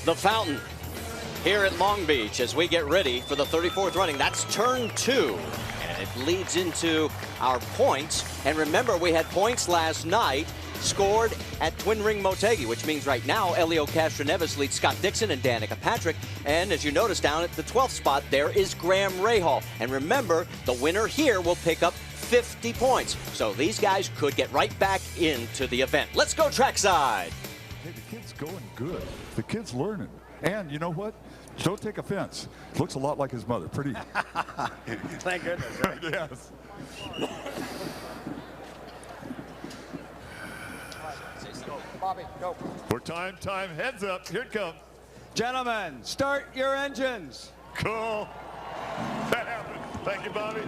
the fountain here at Long Beach as we get ready for the 34th running. That's turn 2, and it leads into our points. And remember, we had points last night scored at Twin Ring Motegi, which means right now Elio Castroneves leads Scott Dixon and Danica Patrick. And as you notice down at the 12th spot, there is Graham Rahal. And remember, the winner here will pick up 50 points. So these guys could get right back into the event. Let's go trackside. Hey, the kid's going good. The kid's learning. And you know what? Don't take offense. Looks a lot like his mother. Pretty. Thank goodness. Right? Yes. Bobby, go. For time, heads up. Here it comes. Gentlemen, start your engines. Cool. That happened. Thank you, Bobby.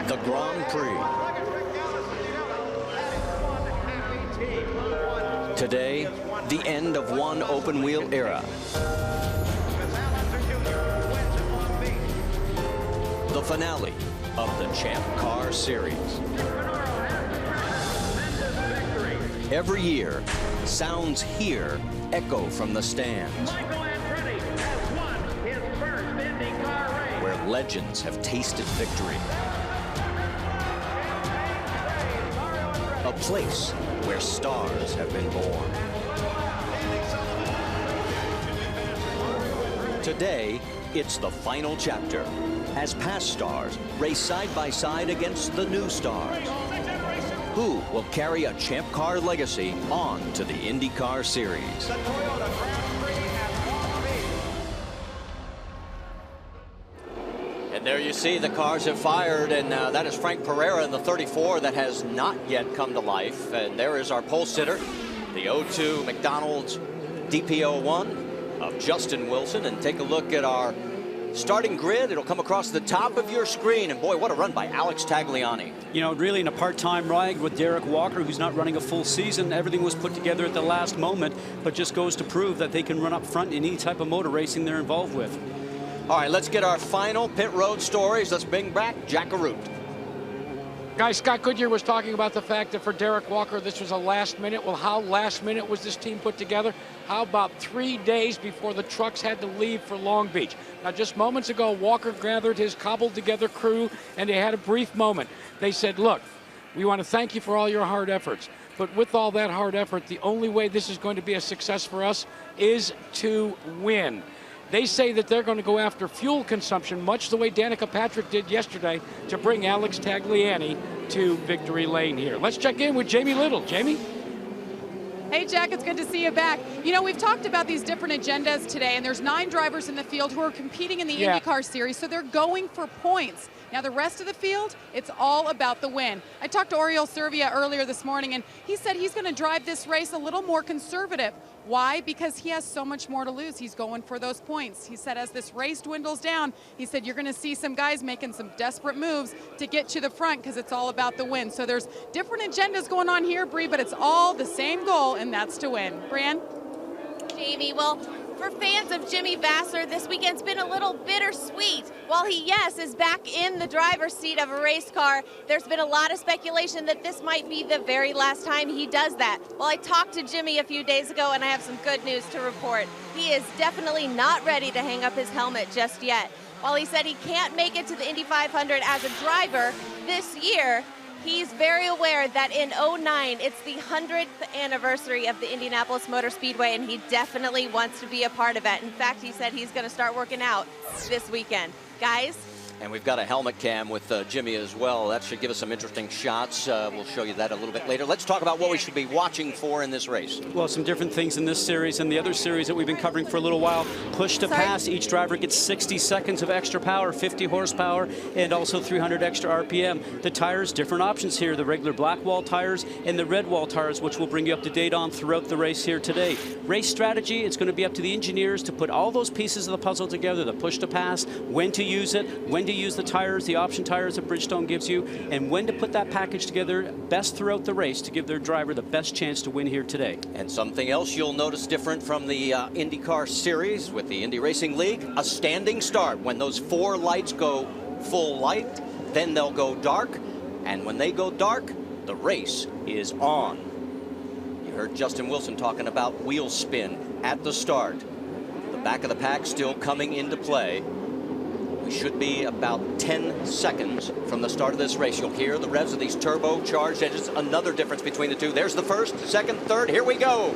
The Grand Prix. Today, the end of one open wheel era. The finale of the Champ Car Series. Every year, sounds here echo from the stands, where legends have tasted victory. A place where stars have been born. Today, it's the final chapter, as past stars race side by side against the new stars. Who will carry a Champ Car legacy on to the IndyCar Series? And there you see the cars have fired, and that is Frank Pereira in the 34 that has not yet come to life. And there is our pole sitter, the 02 McDonald's DP01 of Justin Wilson. And take a look at our starting grid. It'll come across the top of your screen. And boy, what a run by Alex Tagliani. You know, really in a part-time ride with Derek Walker, who's not running a full season. Everything was put together at the last moment, but just goes to prove that they can run up front in any type of motor racing they're involved with. All right, let's get our final pit road stories. Let's bring back Jack Arute. Guys, Scott Goodyear was talking about the fact that for Derek Walker, this was a last minute. Well, how last minute was this team put together? How about 3 days before the trucks had to leave for Long Beach? Now, just moments ago, Walker gathered his cobbled together crew, and they had a brief moment. They said, look, we want to thank you for all your hard efforts. But with all that hard effort, the only way this is going to be a success for us is to win. They say that they're going to go after fuel consumption, much the way Danica Patrick did yesterday, to bring Alex Tagliani to victory lane here. Let's check in with Jamie Little. Jamie? Hey, Jack, it's good to see you back. You know, we've talked about these different agendas today, and there's 9 drivers in the field who are competing in the IndyCar Series, so they're going for points. Now, the rest of the field, it's all about the win. I talked to Oriol Servia earlier this morning, and he said he's going to drive this race a little more conservative. Why? Because he has so much more to lose. He's going for those points. He said as this race dwindles down, he said you're going to see some guys making some desperate moves to get to the front because it's all about the win. So there's different agendas going on here, Bree, but it's all the same goal, and that's to win. Brian? Jamie, well, for fans of Jimmy Vasser, this weekend's been a little bittersweet. While he, yes, is back in the driver's seat of a race car, there's been a lot of speculation that this might be the very last time he does that. Well, I talked to Jimmy a few days ago, and I have some good news to report. He is definitely not ready to hang up his helmet just yet. While he said he can't make it to the Indy 500 as a driver this year, he's very aware that in '09, it's the 100th anniversary of the Indianapolis Motor Speedway, and he definitely wants to be a part of it. In fact, he said he's going to start working out this weekend. Guys, And we've got a helmet cam with Jimmy as well. That should give us some interesting shots. We'll show you that a little bit later. Let's talk about what we should be watching for in this race. Well, some different things in this series and the other series that we've been covering for a little while. Push to pass. Each driver gets 60 seconds of extra power, 50 horsepower, and also 300 extra RPM. The tires, different options here. The regular black wall tires and the red wall tires, which we'll bring you up to date on throughout the race here today. Race strategy, it's going to be up to the engineers to put all those pieces of the puzzle together. The push to pass, when to use it, when to use the tires, the option tires that Bridgestone gives you, and when to put that package together best throughout the race to give their driver the best chance to win here today. And something else you'll notice different from the IndyCar series with the Indy Racing League, a standing start. When those 4 lights go full light, then they'll go dark, and when they go dark, the race is on. You heard Justin Wilson talking about wheel spin at the start. The back of the pack still coming into play. We should be about 10 seconds from the start of this race. You'll hear the revs of these turbocharged engines. Another difference between the two. There's the first, second, third. Here we go.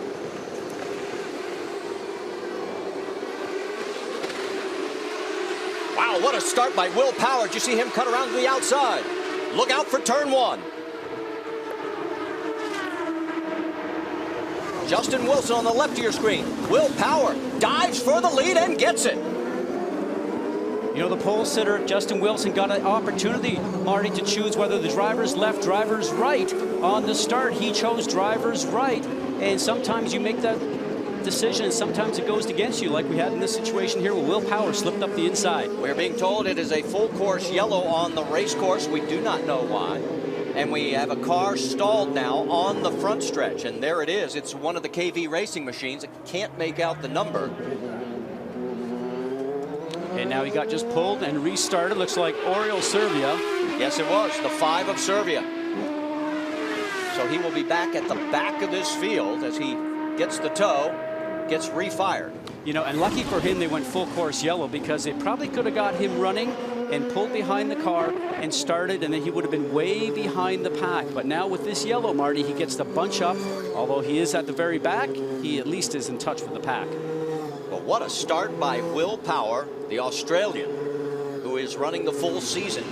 Wow, what a start by Will Power. Did you see him cut around to the outside? Look out for turn 1. Justin Wilson on the left of your screen. Will Power dives for the lead and gets it. You know, the pole sitter, Justin Wilson, got an opportunity, Marty, to choose whether the driver's left, driver's right. On the start, he chose driver's right. And sometimes you make that decision, and sometimes it goes against you, like we had in this situation here where Will Power slipped up the inside. We're being told it is a full course yellow on the race course. We do not know why. And we have a car stalled now on the front stretch. And there it is. It's one of the KV racing machines. It can't make out the number. And now he got just pulled and restarted. Looks like Oriol Servia. Yes, it was. The 5 of Servia. So he will be back at the back of this field as he gets the tow, gets refired. You know, and lucky for him, they went full course yellow because they probably could have got him running and pulled behind the car and started, and then he would have been way behind the pack. But now with this yellow, Marty, he gets the bunch up. Although he is at the very back, he at least is in touch with the pack. Well, what a start by Will Power, the Australian, who is running the full season.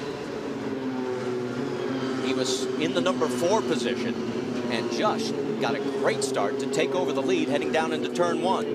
He was in the number 4 position and just got a great start to take over the lead heading down into turn 1.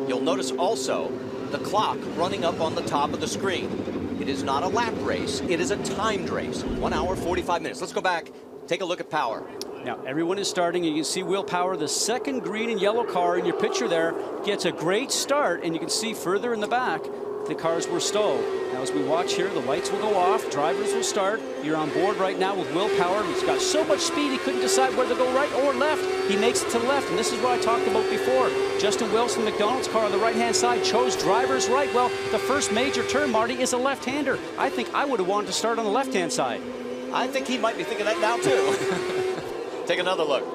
You'll notice also the clock running up on the top of the screen. It is not a lap race. It is a timed race. 1 hour, 45 minutes. Let's go back, take a look at Power. Now, everyone is starting, and you can see Will Power, the second green and yellow car in your picture there, gets a great start, and you can see further in the back, the cars were stalled. Now, as we watch here, the lights will go off, drivers will start. You're on board right now with Will Power. He's got so much speed, he couldn't decide whether to go right or left. He makes it to left, and this is what I talked about before. Justin Wilson, McDonald's car on the right-hand side, chose driver's right. Well, the first major turn, Marty, is a left-hander. I think I would have wanted to start on the left-hand side. I think he might be thinking that now, too. Take another look.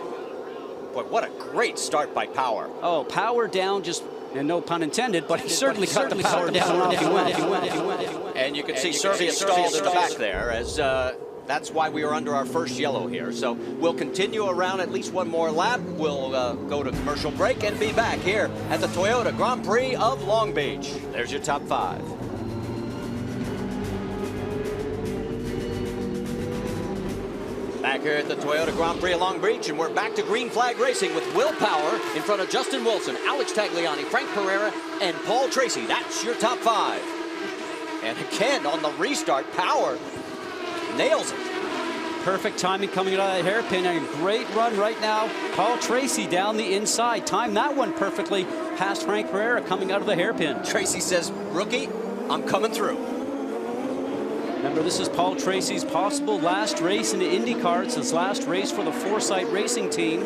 Boy, what a great start by Power. Oh, Power down, just, and no pun intended, but he certainly got the power down off he went. And you can see Servia stalled in the back there, as that's why we are under our first yellow here. So we'll continue around at least one more lap. We'll go to commercial break and be back here at the Toyota Grand Prix of Long Beach. There's your top 5. Back here at the Toyota Grand Prix of Long Beach, and we're back to green flag racing with Will Power in front of Justin Wilson, Alex Tagliani, Frank Pereira, and Paul Tracy. That's your top 5. And again, on the restart, Power nails it. Perfect timing coming out of that hairpin, and a great run right now. Paul Tracy down the inside, timed that one perfectly past Frank Pereira coming out of the hairpin. Tracy says, rookie, I'm coming through. Remember, this is Paul Tracy's possible last race in the IndyCar. It's his last race for the Foresight Racing team.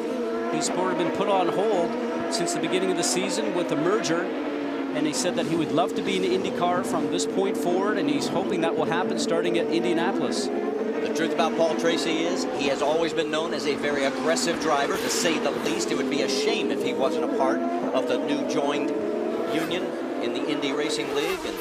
He's sort of been put on hold since the beginning of the season with the merger. And he said that he would love to be in the IndyCar from this point forward, and he's hoping that will happen starting at Indianapolis. The truth about Paul Tracy is he has always been known as a very aggressive driver, to say the least. It would be a shame if he wasn't a part of the new joined union in the Indy Racing League. And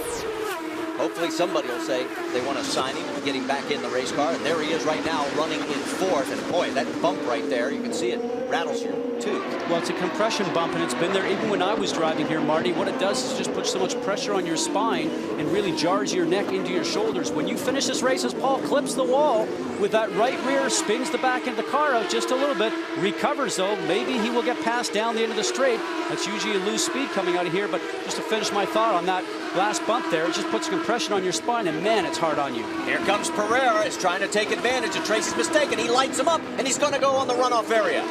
hopefully somebody will say they want to sign him and get him back in the race car. And there he is right now running in 4th. And boy, that bump right there, you can see it rattles your tooth. Well, it's a compression bump, and it's been there even when I was driving here, Marty. What it does is just put so much pressure on your spine and really jars your neck into your shoulders. When you finish this race, as Paul clips the wall with that right rear, spins the back end of the car out just a little bit, recovers though. Maybe he will get past down the end of the straight. That's usually a loose speed coming out of here, but just to finish my thought on that last bump there, it just puts compression on your spine, and man, it's hard on you. Here comes Pereira. He's trying to take advantage of Tracy's mistake, and he lights him up, and he's going to go on the runoff area.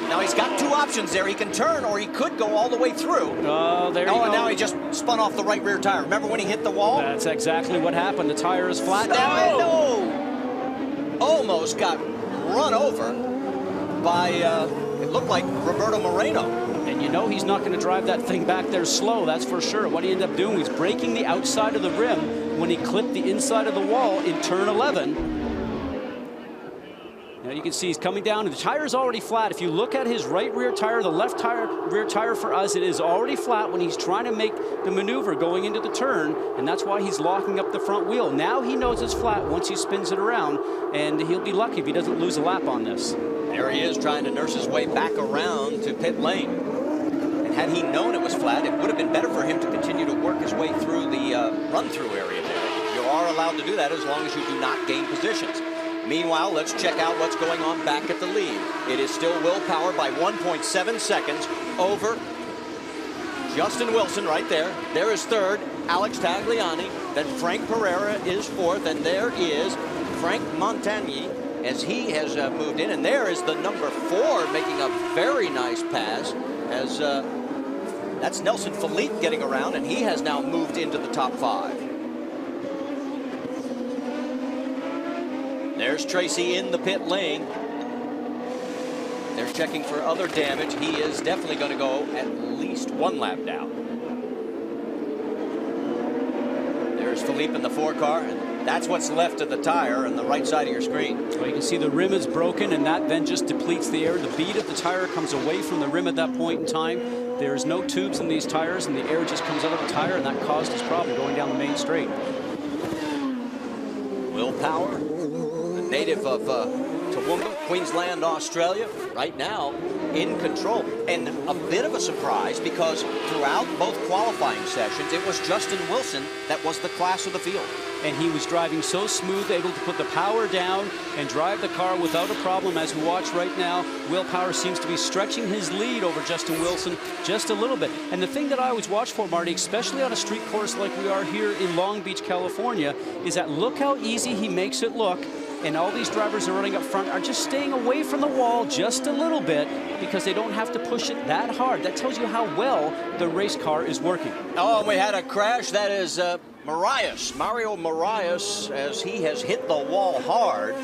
Now he's got two options there. He can turn, or he could go all the way through. Oh, there you go. And now he just spun off the right rear tire. Remember when he hit the wall? That's exactly what happened. The tire is flat now. No! Almost got run over by, it looked like Roberto Moreno. And you know he's not going to drive that thing back there slow, that's for sure. What he ended up doing was breaking the outside of the rim when he clipped the inside of the wall in turn 11. Now you can see he's coming down, and the tire is already flat. If you look at his right rear tire, the left rear tire for us, it is already flat when he's trying to make the maneuver going into the turn, and that's why he's locking up the front wheel. Now he knows it's flat once he spins it around, and he'll be lucky if he doesn't lose a lap on this. There he is trying to nurse his way back around to pit lane. And had he known it was flat, it would have been better for him to continue to work his way through the run-through area there. You are allowed to do that as long as you do not gain positions. Meanwhile, let's check out what's going on back at the lead. It is still Will Power by 1.7 seconds over Justin Wilson right there. There is third, Alex Tagliani. Then Frank Pereira is fourth, and there is Frank Montagny as he has moved in. And there is the number 4 making a very nice pass as that's Nelson Philippe getting around, and he has now moved into the top 5. There's Tracy in the pit lane. They're checking for other damage. He is definitely going to go at least 1 lap down. There's Philippe in the 4 car, and that's what's left of the tire on the right side of your screen. Well, you can see the rim is broken, and that then just depletes the air. The bead of the tire comes away from the rim at that point in time. There's no tubes in these tires, and the air just comes out of the tire, and that caused his problem going down the main straight. Will Power, native of Toowoomba, Queensland, Australia, right now in control. And a bit of a surprise because throughout both qualifying sessions, it was Justin Wilson that was the class of the field. And he was driving so smooth, able to put the power down and drive the car without a problem. As we watch right now, Will Power seems to be stretching his lead over Justin Wilson just a little bit. And the thing that I always watch for, Marty, especially on a street course like we are here in Long Beach, California, is that look how easy he makes it look. And all these drivers that are running up front are just staying away from the wall just a little bit because they don't have to push it that hard. That tells you how well the race car is working. Oh, and we had a crash. That is Mario Marias, as he has hit the wall hard.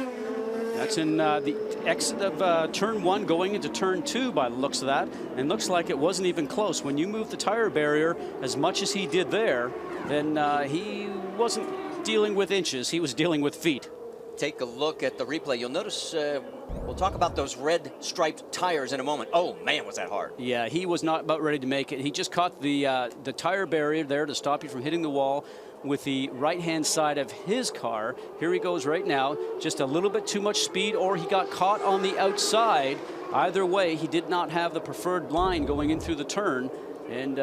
That's in the exit of turn 1 going into turn 2 by the looks of that. And looks like it wasn't even close. When you move the tire barrier as much as he did there, then he wasn't dealing with inches. He was dealing with feet. Take a look at the replay. You'll notice, we'll talk about those red striped tires in a moment. Oh, man, was that hard. Yeah, he was not about ready to make it. He just caught the tire barrier there to stop you from hitting the wall with the right-hand side of his car. Here he goes right now. Just a little bit too much speed, or he got caught on the outside. Either way, he did not have the preferred line going in through the turn, and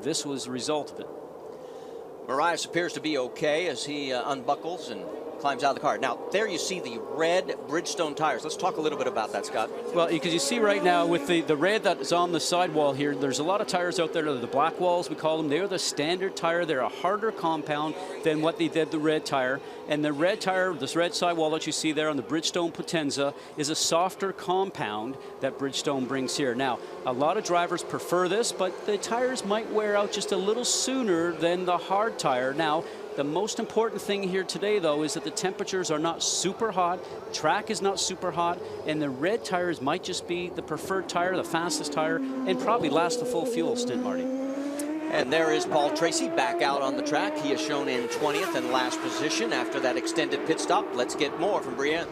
this was the result of it. Marias appears to be okay as he unbuckles and climbs out of the car. Now, there you see the red Bridgestone tires. Let's talk a little bit about that, Scott. Well, because you see right now with the red that is on the sidewall here, there's a lot of tires out there. The black walls, we call them. They're the standard tire. They're a harder compound than what they did the red tire. And the red tire, this red sidewall that you see there on the Bridgestone Potenza, is a softer compound that Bridgestone brings here. Now, a lot of drivers prefer this, but the tires might wear out just a little sooner than the hard tire. Now, the most important thing here today, though, is that the temperatures are not super hot, track is not super hot, and the red tires might just be the preferred tire, the fastest tire, and probably last the full fuel stint, Marty. And there is Paul Tracy back out on the track. He is shown in 20th and last position after that extended pit stop. Let's get more from Brienne.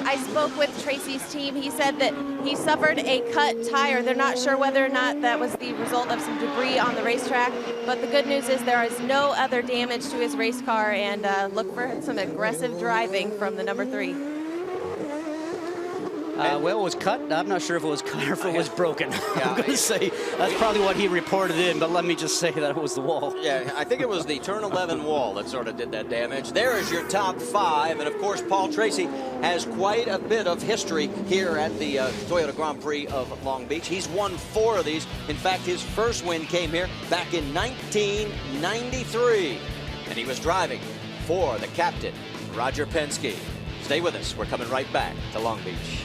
I spoke with Tracy's team. He said that he suffered a cut tire. They're not sure whether or not that was the result of some debris on the racetrack, but the good news is there is no other damage to his race car, and look for some aggressive driving from the number 3. Well, it was cut. I'm not sure if it was cut or if it was broken. Yeah, I'm going to say that's probably what he reported in, but let me just say that it was the wall. Yeah, I think it was the turn 11 wall that sort of did that damage. There is your top 5, and of course, Paul Tracy has quite a bit of history here at the Toyota Grand Prix of Long Beach. He's won 4 of these. In fact, his first win came here back in 1993, and he was driving for the captain, Roger Penske. Stay with us. We're coming right back to Long Beach.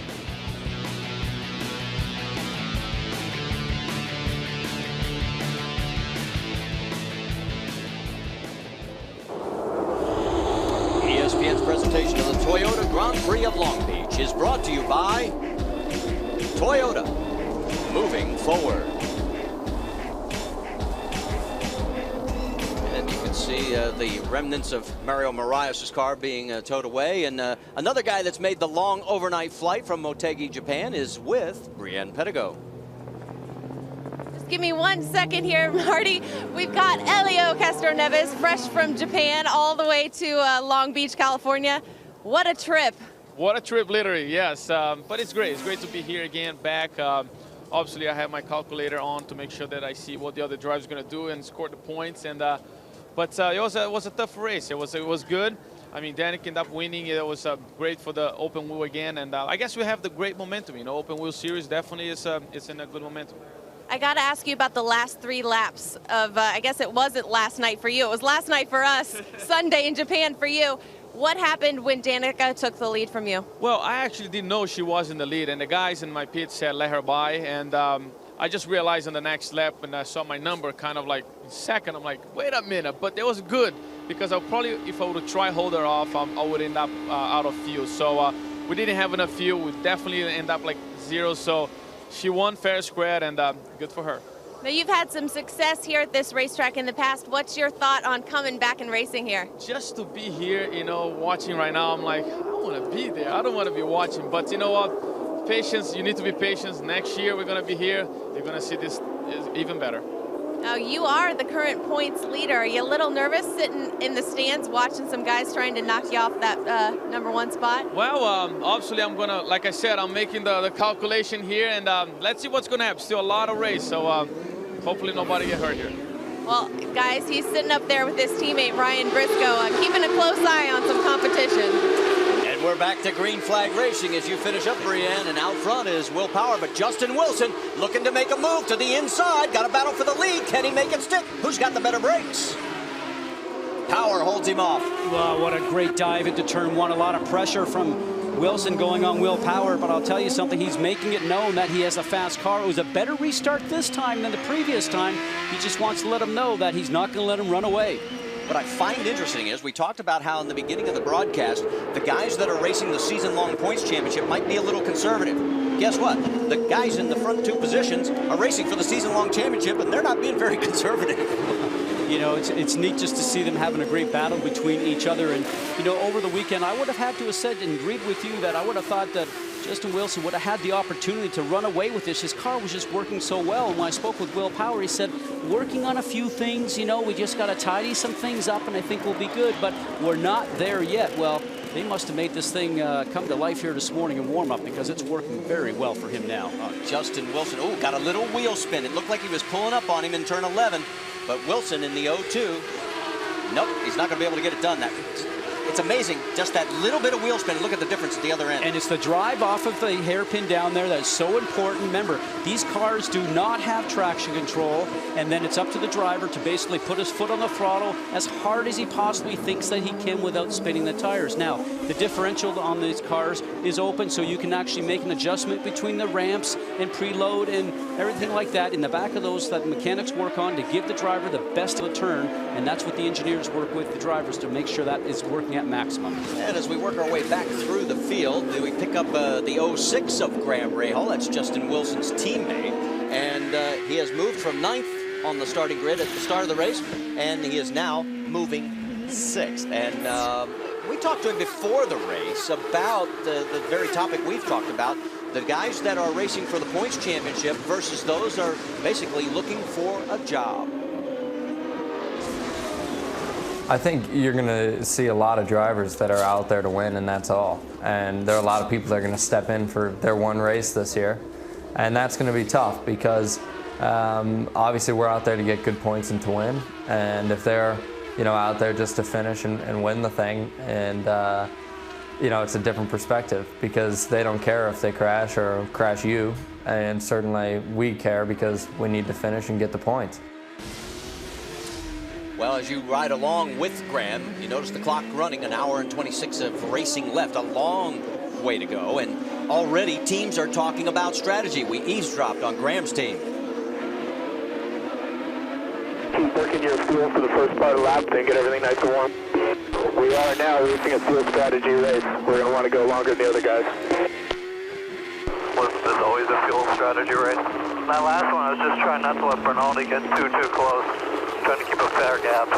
ESPN's presentation of the Toyota Grand Prix of Long Beach is brought to you by Toyota, moving forward. And you can see the remnants of Mario Moraes' car being towed away. And another guy that's made the long overnight flight from Motegi, Japan is with Brienne Pettigo. Give me 1 second here, Marty. We've got Elio Castroneves, fresh from Japan, all the way to Long Beach, California. What a trip. What a trip, literally, yes. But it's great. It's great to be here again, back. Obviously, I have my calculator on to make sure that I see what the other driver's going to do and score the points. And but it was a tough race. It was good. I mean, Danik ended up winning. It was great for the open wheel again. And I guess we have the great momentum. You know, open wheel series definitely is in a good momentum. I got to ask you about the last 3 laps of, I guess it wasn't last night for you. It was last night for us, Sunday in Japan for you. What happened when Danica took the lead from you? Well, I actually didn't know she was in the lead, and the guys in my pit said let her by, and I just realized on the next lap when I saw my number kind of like second, I'm like, wait a minute, but it was good because I probably, if I would try hold her off, I would end up out of fuel. So we didn't have enough fuel. We definitely end up like 0, so she won fair square, and good for her. Now, you've had some success here at this racetrack in the past. What's your thought on coming back and racing here? Just to be here, you know, watching right now, I'm like, I don't want to be there. I don't want to be watching. But you know what? Patience, you need to be patient. Next year, we're going to be here. You're going to see this is even better. Now, you are the current points leader. Are you a little nervous sitting in the stands watching some guys trying to knock you off that #1 spot? Well, obviously, I'm going to, like I said, I'm making the calculation here, and let's see what's going to happen. Still a lot of race, so hopefully nobody get hurt here. Well, guys, he's sitting up there with his teammate, Ryan Briscoe, keeping a close eye on some competition. And we're back to green flag racing as you finish up, Brienne, and out front is Will Power, but Justin Wilson looking to make a move to the inside. Got a battle for the lead. Can he make it stick? Who's got the better brakes? Power holds him off. Well, what a great dive into turn 1. A lot of pressure from Wilson going on Will Power, but I'll tell you something, he's making it known that he has a fast car. It was a better restart this time than the previous time. He just wants to let him know that he's not going to let him run away. What I find interesting is we talked about how in the beginning of the broadcast, the guys that are racing the season-long points championship might be a little conservative. Guess what? The guys in the front 2 positions are racing for the season-long championship, and they're not being very conservative. You know, it's neat just to see them having a great battle between each other. And, you know, over the weekend, I would have had to have said and agreed with you that I would have thought that Justin Wilson would have had the opportunity to run away with this. His car was just working so well. And when I spoke with Will Power, he said, working on a few things, you know, we just got to tidy some things up, and I think we'll be good. But we're not there yet. Well, they must have made this thing come to life here this morning in warm-up because it's working very well for him now. Justin Wilson, got a little wheel spin. It looked like he was pulling up on him in turn 11. But Wilson in the 0-2, nope, he's not going to be able to get it done. It's amazing, just that little bit of wheel spin. Look at the difference at the other end. And it's the drive off of the hairpin down there that's so important. Remember, these cars do not have traction control, and then it's up to the driver to basically put his foot on the throttle as hard as he possibly thinks that he can without spinning the tires. Now, the differential on these cars is open, so you can actually make an adjustment between the ramps and preload and everything like that. In the back of those that mechanics work on to give the driver the best of a turn, and that's what the engineers work with the drivers to make sure that is working at maximum. And as we work our way back through the field, we pick up the 06 of Graham Rahal. That's Justin Wilson's teammate. And he has moved from 9th on the starting grid at the start of the race, and he is now moving 6th. And we talked to him before the race about the very topic we've talked about, the guys that are racing for the points championship versus those are basically looking for a job. I think you're going to see a lot of drivers that are out there to win, and that's all. And there are a lot of people that are going to step in for their one race this year. And that's going to be tough because obviously we're out there to get good points and to win. And if they're, out there just to finish and win the thing, and it's a different perspective because they don't care if they crash or crash you. And certainly we care because we need to finish and get the points. Well, as you ride along with Graham, you notice the clock running, an hour and 26 of racing left, a long way to go, and already teams are talking about strategy. We eavesdropped on Graham's team. Keep working your fuel for the first part of the lap, then get everything nice and warm. We are now racing a fuel strategy race. We're going to want to go longer than the other guys. Wasn't this always a fuel strategy race? That last one, I was just trying not to let Bernaldi get too close. Trying to keep a fair gap.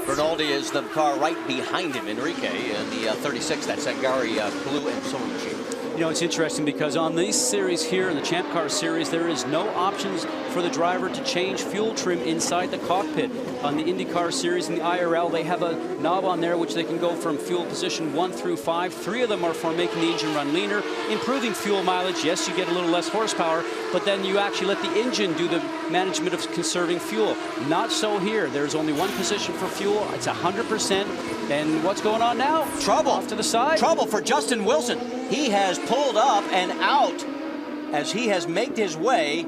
Bernaldi is the car right behind him, Enrique, in the 36. That's Angari Blue and Solange. It's interesting because on this series here, in the Champ Car Series, there is no options for the driver to change fuel trim inside the cockpit. On the IndyCar Series and the IRL, they have a knob on there which they can go from fuel position 1 through 5. 3 of them are for making the engine run leaner, improving fuel mileage. Yes, you get a little less horsepower, but then you actually let the engine do the management of conserving fuel. Not so here. There's only one position for fuel. It's 100%. And what's going on now? Trouble. Off to the side. Trouble for Justin Wilson. He has pulled up and out as he has made his way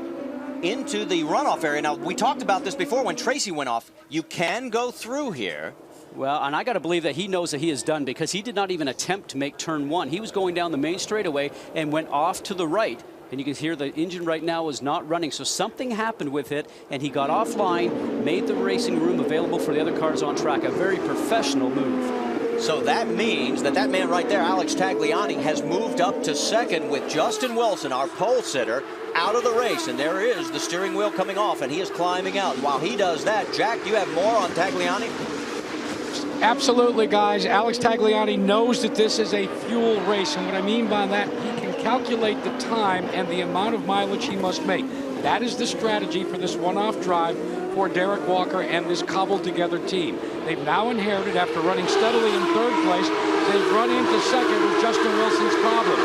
into the runoff area. Now, we talked about this before when Tracy went off. You can go through here. Well, and I got to believe that he knows that he is done because he did not even attempt to make turn 1. He was going down the main straightaway and went off to the right. And you can hear the engine right now is not running. So something happened with it, and he got offline, made the racing room available for the other cars on track. A very professional move. So that means that man right there, Alex Tagliani, has moved up to second with Justin Wilson, our pole sitter, out of the race. And there is the steering wheel coming off, and he is climbing out. And while he does that, Jack, you have more on Tagliani? Absolutely, guys. Alex Tagliani knows that this is a fuel race, and what I mean by that, he can calculate the time and the amount of mileage he must make. That is the strategy for this one-off drive for Derek Walker and this cobbled-together team. They've now inherited, after running steadily in 3rd place, they've run into 2nd with Justin Wilson's problem.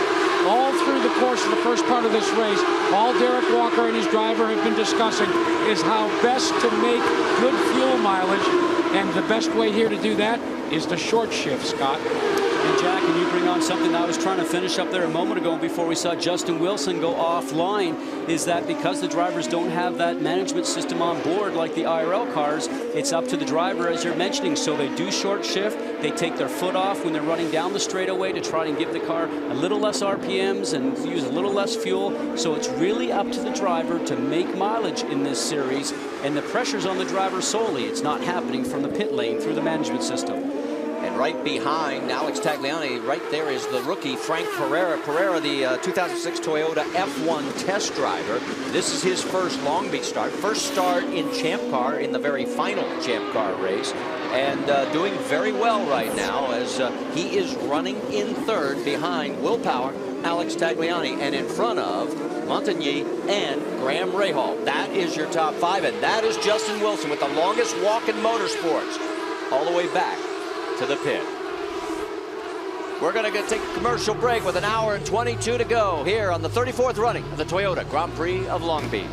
All through the course of the first part of this race, all Derek Walker and his driver have been discussing is how best to make good fuel mileage, and the best way here to do that is the short shift, Scott. And Jack, can you bring on something that I was trying to finish up there a moment ago before we saw Justin Wilson go offline, is that because the drivers don't have that management system on board like the IRL cars, it's up to the driver, as you're mentioning. So they do short shift, they take their foot off when they're running down the straightaway to try and give the car a little less RPMs and use a little less fuel. So it's really up to the driver to make mileage in this series, and the pressure's on the driver solely. It's not happening from the pit lane through the management system. And right behind Alex Tagliani, right there is the rookie Frank Pereira. Pereira, the 2006 Toyota F1 test driver. This is his first Long Beach start. First start in Champ Car in the very final Champ Car race. And doing very well right now as he is running in 3rd behind Will Power, Alex Tagliani, and in front of Montagny and Graham Rahal. That is your top 5, and that is Justin Wilson with the longest walk in motorsports all the way back to the pit. We're going to take a commercial break with an hour and 22 to go here on the 34th running of the Toyota Grand Prix of Long Beach.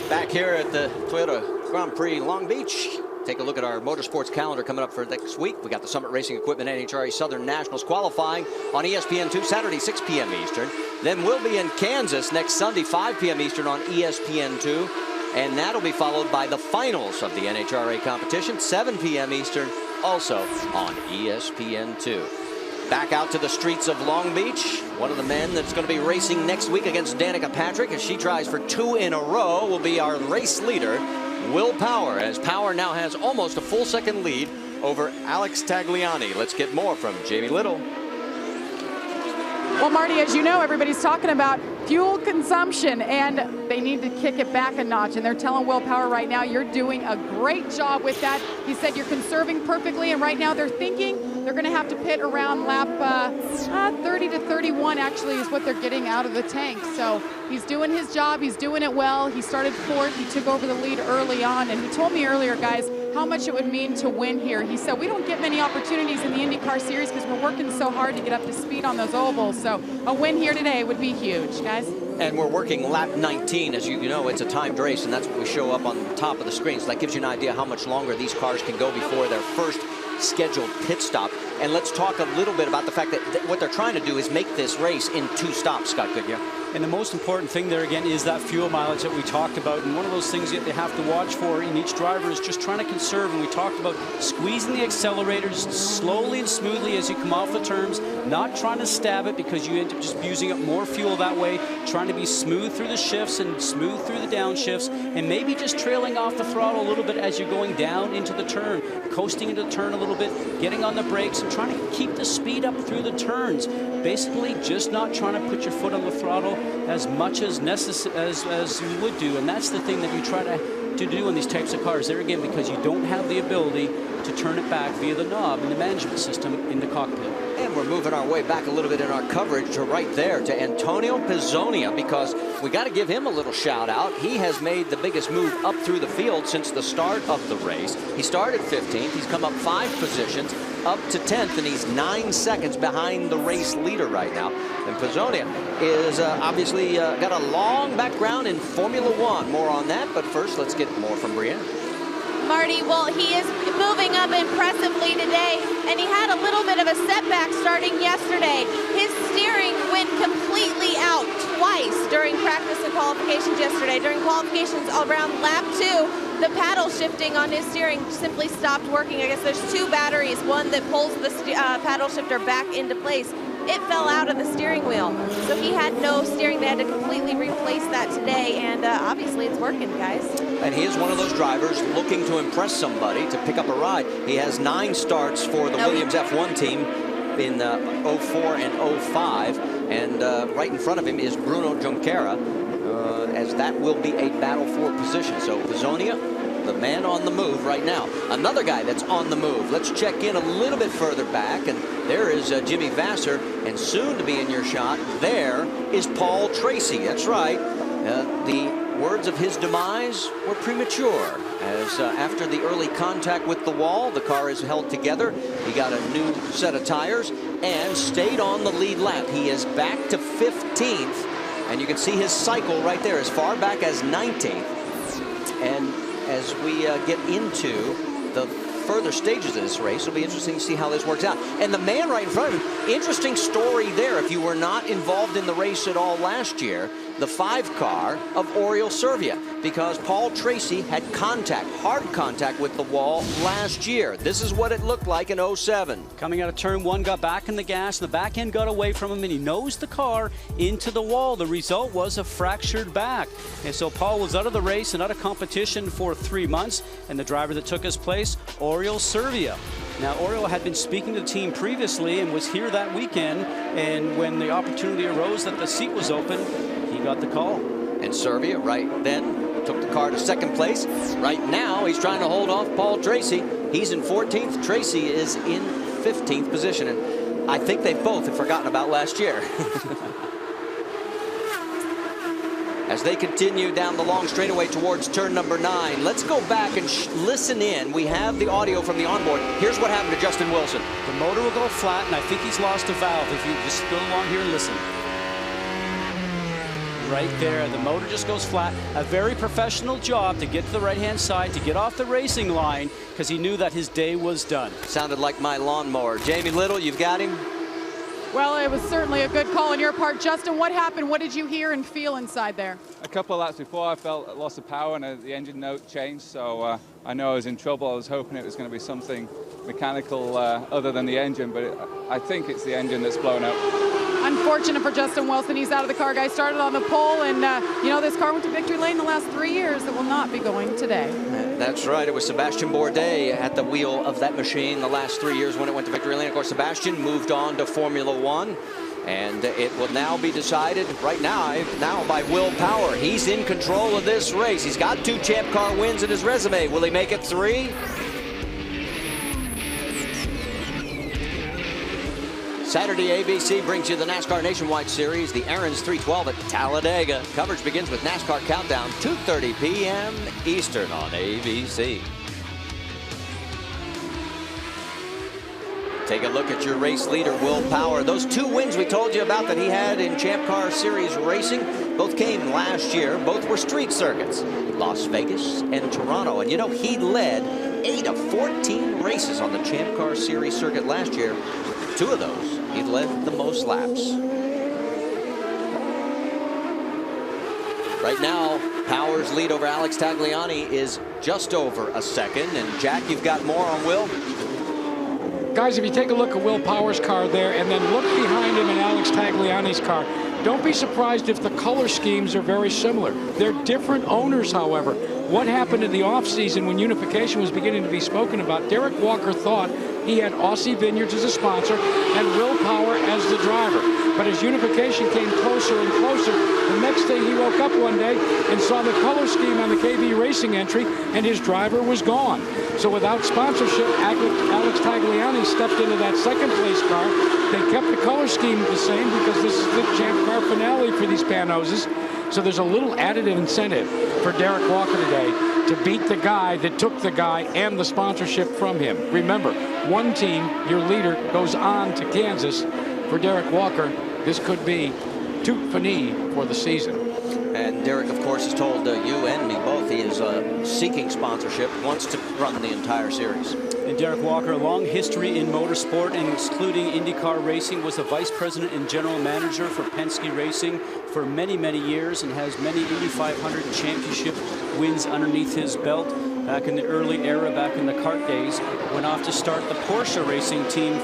Back here at the Toyota Grand Prix Long Beach. Take a look at our motorsports calendar coming up for next week. We got the Summit Racing Equipment NHRA Southern Nationals qualifying on ESPN2 Saturday, 6 p.m. Eastern. Then we'll be in Kansas next Sunday, 5 p.m. Eastern on ESPN2. And that'll be followed by the finals of the NHRA competition, 7 p.m. Eastern, also on ESPN2. Back out to the streets of Long Beach. One of the men that's going to be racing next week against Danica Patrick as she tries for 2 in a row will be our race leader, Will Power, as Power now has almost a full second lead over Alex Tagliani. Let's get more from Jamie Little. Well, Marty, as you know, everybody's talking about fuel consumption, and they need to kick it back a notch. And they're telling Will Power right now, you're doing a great job with that. He said you're conserving perfectly, and right now they're thinking They're going to have to pit around lap 30 to 31, actually, is what they're getting out of the tank. So he's doing his job. He's doing it well. He started fourth. He took over the lead early on. And he told me earlier, guys, how much it would mean to win here. He said, we don't get many opportunities in the IndyCar Series because we're working so hard to get up to speed on those ovals. So a win here today would be huge, guys. And we're working lap 19. As you know, it's a timed race, and that's what we show up on the top of the screen. So that gives you an idea how much longer these cars can go before their first scheduled pit stop. And let's talk a little bit about the fact that what they're trying to do is make this race in 2 stops, Scott Goodyear. And the most important thing there, again, is that fuel mileage that we talked about. And one of those things that they have to watch for in each driver is just trying to conserve. And we talked about squeezing the accelerators slowly and smoothly as you come off the turns, not trying to stab it because you end up just using up more fuel that way, trying to be smooth through the shifts and smooth through the downshifts, and maybe just trailing off the throttle a little bit as you're going down into the turn, coasting into the turn a little bit, getting on the brakes and trying to keep the speed up through the turns. Basically, just not trying to put your foot on the throttle as much as necessary as you would do, and that's the thing that you try to do in these types of cars. There again, because you don't have the ability to turn it back via the knob in the management system in the cockpit. And we're moving our way back a little bit in our coverage to right there to Antonio Pizzonia, because we got to give him a little shout out. He has made the biggest move up through the field since the start of the race. He started 15th. He's come up 5 positions up to 10th, and he's 9 seconds behind the race leader right now. And Pizzonia is obviously got a long background in Formula One. More on that, but first let's get more from Brienne. Marty, well, he is moving up impressively today, and he had a little bit of a setback starting yesterday. His steering went completely out twice during practice and qualifications yesterday. During qualifications around lap 2, the paddle shifting on his steering simply stopped working. I guess there's 2 batteries, one that pulls the paddle shifter back into place. It fell out of the steering wheel, so he had no steering. They had to completely replace that today, and obviously it's working, guys. And he is one of those drivers looking to impress somebody to pick up a ride. He has 9 starts for the Williams F1 team in 04 and 05, and right in front of him is Bruno Junqueira, as that will be a battle for position. So Pizzonia, the man on the move right now. Another guy that's on the move. Let's check in a little bit further back, and there is Jimmy Vasser, and soon to be in your shot, there is Paul Tracy. That's right. The words of his demise were premature, as after the early contact with the wall, the car is held together. He got a new set of tires and stayed on the lead lap. He is back to 15th, and you can see his cycle right there as far back as 19th. And as we get into the further stages of this race, it'll be interesting to see how this works out. And the man right in front of him, interesting story there. If you were not involved in the race at all last year, the 5 car of Oriol Servia, because Paul Tracy had hard contact with the wall last year. This is what it looked like in 07. Coming out of turn 1, got back in the gas, and the back end got away from him, and he nosed the car into the wall. The result was a fractured back. And so Paul was out of the race and out of competition for 3 months, and the driver that took his place, Oriol Servia. Now, Oriol had been speaking to the team previously and was here that weekend, and when the opportunity arose that the seat was open, he got the call. And Servia right then took the car to 2nd place. Right now, he's trying to hold off Paul Tracy. He's in 14th. Tracy is in 15th position. And I think they both have forgotten about last year. As they continue down the long straightaway towards turn number 9. Let's go back and listen in. We have the audio from the onboard. Here's what happened to Justin Wilson. The motor will go flat, and I think he's lost a valve. If you just go along here and listen. Right there, the motor just goes flat. A very professional job to get to the right-hand side, to get off the racing line, because he knew that his day was done. Sounded like my lawnmower. Jamie Little, you've got him? Well, it was certainly a good call on your part. Justin, what happened? What did you hear and feel inside there? A couple of laps before, I felt a loss of power and the engine note changed, so I know I was in trouble. I was hoping it was going to be something mechanical other than the engine, but I think it's the engine that's blown up. Unfortunate for Justin Wilson. He's out of the car, guys. Started on the pole, and you know, this car went to victory lane the last 3 years. That will not be going today. That's right. It was Sebastian Bourdais at the wheel of that machine the last 3 years when it went to victory lane. Of course, Sebastian moved on to Formula One, and it will now be decided right now by Will Power. He's in control of this race. He's got 2 Champ Car wins in his resume. Will he make it 3? Saturday, ABC brings you the NASCAR Nationwide Series, the Aaron's 312 at Talladega. Coverage begins with NASCAR Countdown, 2:30 p.m. Eastern on ABC. Take a look at your race leader, Will Power. Those 2 wins we told you about that he had in Champ Car Series racing, both came last year. Both were street circuits, Las Vegas and Toronto. And you know, he led 8 of 14 races on the Champ Car Series circuit last year. 2 of those, he led the most laps. Right now, Power's lead over Alex Tagliani is just over a second. And Jack, you've got more on Will? Guys, if you take a look at Will Power's car there and then look behind him in Alex Tagliani's car, don't be surprised if the color schemes are very similar. They're different owners, however. What happened in the offseason when unification was beginning to be spoken about, Derek Walker thought he had Aussie Vineyards as a sponsor and Will Power as the driver. But as unification came closer and closer, the next day he woke up one day and saw the color scheme on the KB Racing entry, and his driver was gone. So without sponsorship, Alex Tagliani stepped into that second place car. They kept the color scheme the same because this is the Champ Car finale for these Panoses. So there's a little added incentive for Derek Walker today to beat the guy that took the guy and the sponsorship from him. Remember, one team, your leader, goes on to Kansas. For Derek Walker, this could be tout fini for the season. And Derek, of course, has told you and me both he is seeking sponsorship, wants to run the entire series. And Derek Walker, a long history in motorsport, including IndyCar racing, was the vice president and general manager for Penske Racing for many, many years and has many Indy 500 championship wins underneath his belt. Back in the early era, back in the kart days, went off to start the Porsche racing team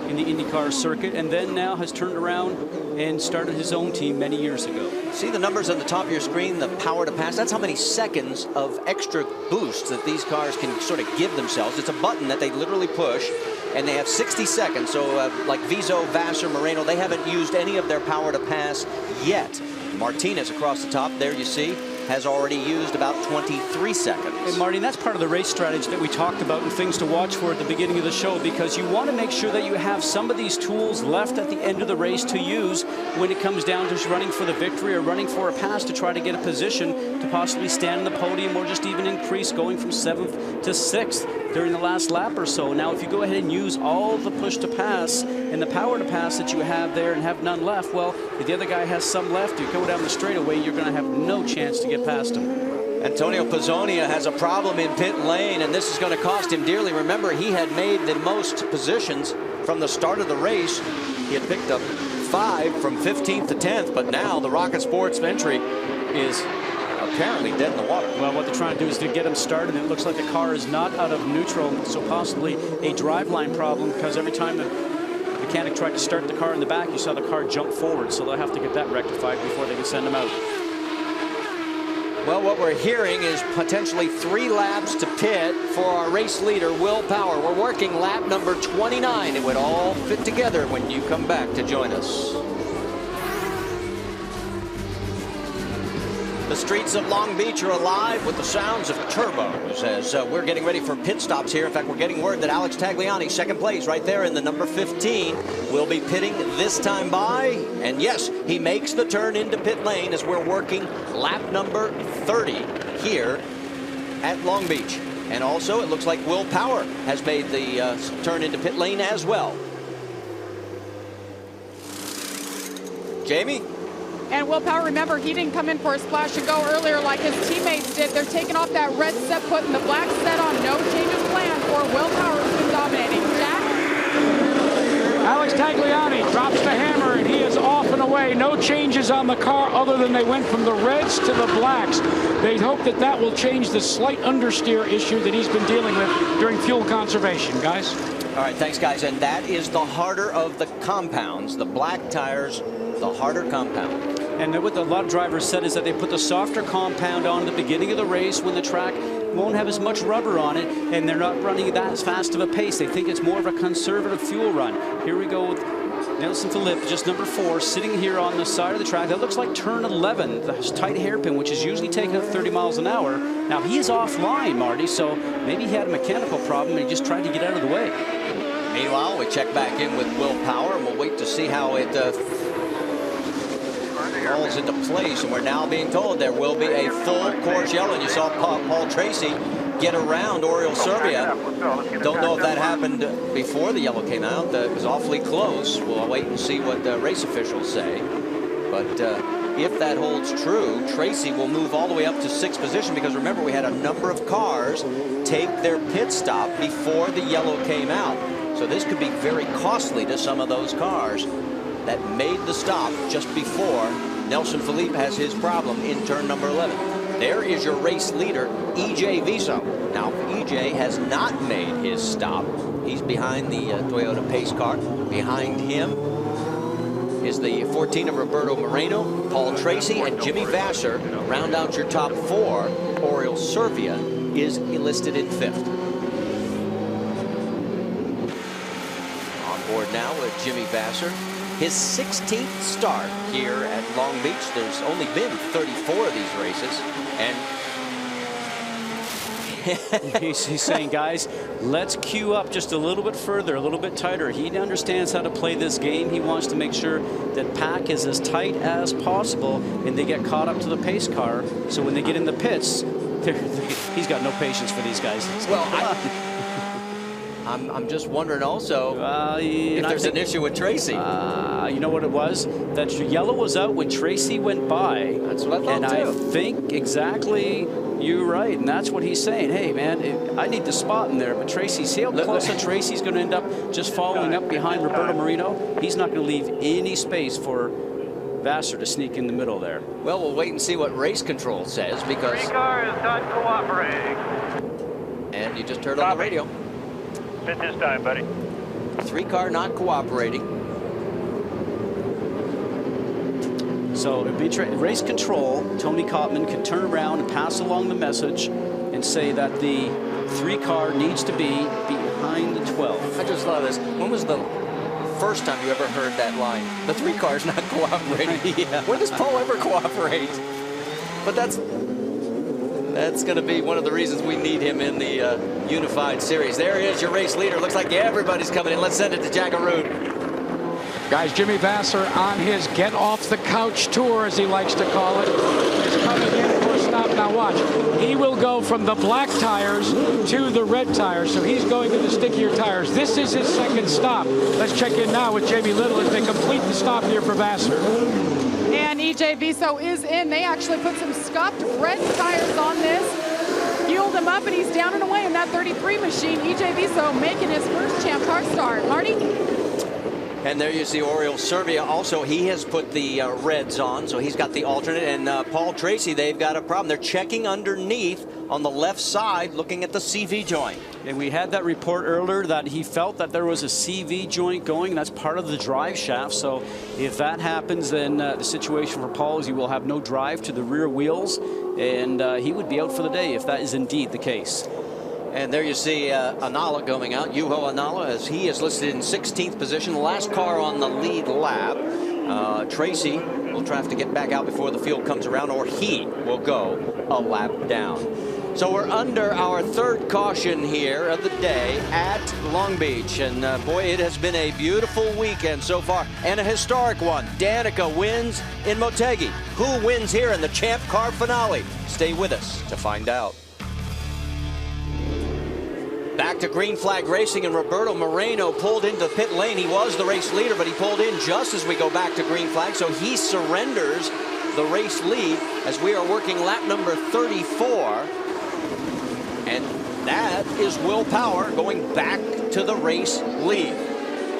in the IndyCar circuit, and then now has turned around and started his own team many years ago. See the numbers on the top of your screen, the power to pass. That's how many seconds of extra boost that these cars can sort of give themselves. It's a button that they literally push, and they have 60 seconds. So like Viso, Vassar, Moreno, they haven't used any of their power to pass yet. Martinez across the top, there you see, has already used about 23 seconds. And Marty, that's part of the race strategy that we talked about and things to watch for at the beginning of the show, because you want to make sure that you have some of these tools left at the end of the race to use when it comes down to running for the victory or running for a pass to try to get a position to possibly stand on the podium or just even increase going from 7th to 6th during the last lap or so. Now, if you go ahead and use all the push to pass and the power to pass that you have there and have none left, well, if the other guy has some left, you go down the straightaway, you're going to have no chance to get past him. Antonio Pizzonia has a problem in pit lane, and this is going to cost him dearly. Remember, he had made the most positions from the start of the race. He had picked up 5 from 15th to 10th, but now the Rocket Sports entry is apparently dead in the water. Well, what they're trying to do is to get him started, and it looks like the car is not out of neutral, so possibly a driveline problem, because every time the mechanic tried to start the car in the back, you saw the car jump forward, so they'll have to get that rectified before they can send him out. Well, what we're hearing is potentially 3 laps to pit for our race leader, Will Power. We're working lap number 29. It would all fit together when you come back to join us. The streets of Long Beach are alive with the sounds of turbos as we're getting ready for pit stops here. In fact, we're getting word that Alex Tagliani, second place right there in the number 15, will be pitting this time by. And yes, he makes the turn into pit lane as we're working lap number 30 here at Long Beach. And also, it looks like Will Power has made the turn into pit lane as well. Jamie? And Will Power, remember, he didn't come in for a splash and go earlier like his teammates did. They're taking off that red set, putting the black set on. No changes planned for Will Power, who's been dominating. Jack? Alex Tagliani drops the hammer, and he is off and away. No changes on the car other than they went from the reds to the blacks. They hope that that will change the slight understeer issue that he's been dealing with during fuel conservation, guys. All right, thanks, guys. And that is the harder of the compounds, the black tires, the harder compound. And what a lot of drivers said is that they put the softer compound on at the beginning of the race when the track won't have as much rubber on it, and they're not running that as fast of a pace. They think it's more of a conservative fuel run. Here we go with Nelson Philippe, just number 4, sitting here on the side of the track. That looks like turn 11, the tight hairpin, which is usually taking up 30 miles an hour. Now, he is offline, Marty, so maybe he had a mechanical problem and he just tried to get out of the way. Meanwhile, we check back in with Will Power, and we'll wait to see how it falls into place. And we're now being told there will be a full course yellow. And you saw Paul Tracy get around Oriol Servia. Don't know if that happened before the yellow came out. It was awfully close. We'll wait and see what the race officials say. But if that holds true, Tracy will move all the way up to 6th position, because remember, we had a number of cars take their pit stop before the yellow came out. So this could be very costly to some of those cars that made the stop just before Nelson Felipe has his problem in turn number 11. There is your race leader, E.J. Viso. Now, E.J. has not made his stop. He's behind the Toyota pace car. Behind him is the 14 of Roberto Moreno, Paul Tracy, and Jimmy Vasser. Round out your top 4. Oriol Servia is enlisted in 5th. On board now with Jimmy Vasser. His 16th start here at Long Beach. There's only been 34 of these races. And he's saying, guys, let's queue up just a little bit further, a little bit tighter. He understands how to play this game. He wants to make sure that pack is as tight as possible and they get caught up to the pace car. So when they get in the pits, he's got no patience for these guys. Well, I'm just wondering also if there's an issue with Tracy. You know what it was? That yellow was out when Tracy went by. That's what I thought, and too. I think exactly you're right. And that's what he's saying. Hey, man, I need the spot in there. But Tracy, see how close Tracy's going to end up just following up behind Roberto Moreno? He's not going to leave any space for Vasser to sneak in the middle there. Well, we'll wait and see what race control says, because... 3 cars not cooperating. And you just heard on the radio. Fit this time, buddy. 3 car not cooperating. So it'd be race control. Tony Kottman could turn around and pass along the message and say that the 3 car needs to be behind the 12. I just love this. When was the first time you ever heard that line? The 3 cars not cooperating. Yeah. When does Paul ever cooperate? But that's going to be one of the reasons we need him in the Unified Series. There is your race leader. Looks like everybody's coming in. Let's send it to Jackaroon. Guys, Jimmy Vasser on his get off the couch tour, as he likes to call it, is coming in for a stop. Now watch, he will go from the black tires to the red tires, so he's going to the stickier tires. This is his 2nd stop. Let's check in now with Jamie Little as they complete the stop here for Vasser. And E.J. Viso is in. They actually put some scuffed red tires on this, fueled him up, and he's down and away in that 33 machine. E.J. Viso making his first Champ Car start. Marty? And there you see Oriol Servia. Also, he has put the reds on, so he's got the alternate. And Paul Tracy, they've got a problem. They're checking underneath on the left side, looking at the CV joint. And we had that report earlier that he felt that there was a CV joint going. That's part of the drive shaft. So if that happens, then the situation for Paul is he will have no drive to the rear wheels, and he would be out for the day if that is indeed the case. And there you see Anala going out, Juho Anala, as he is listed in 16th position, the last car on the lead lap. Tracy will try to get back out before the field comes around, or he will go a lap down. So we're under our 3rd caution here of the day at Long Beach. And boy, it has been a beautiful weekend so far, and a historic one. Danica wins in Motegi. Who wins here in the Champ Car finale? Stay with us to find out. Back to green flag racing, and Roberto Moreno pulled into the pit lane. He was the race leader, but he pulled in just as we go back to green flag, so he surrenders the race lead as we are working lap number 34. And that is Will Power going back to the race lead.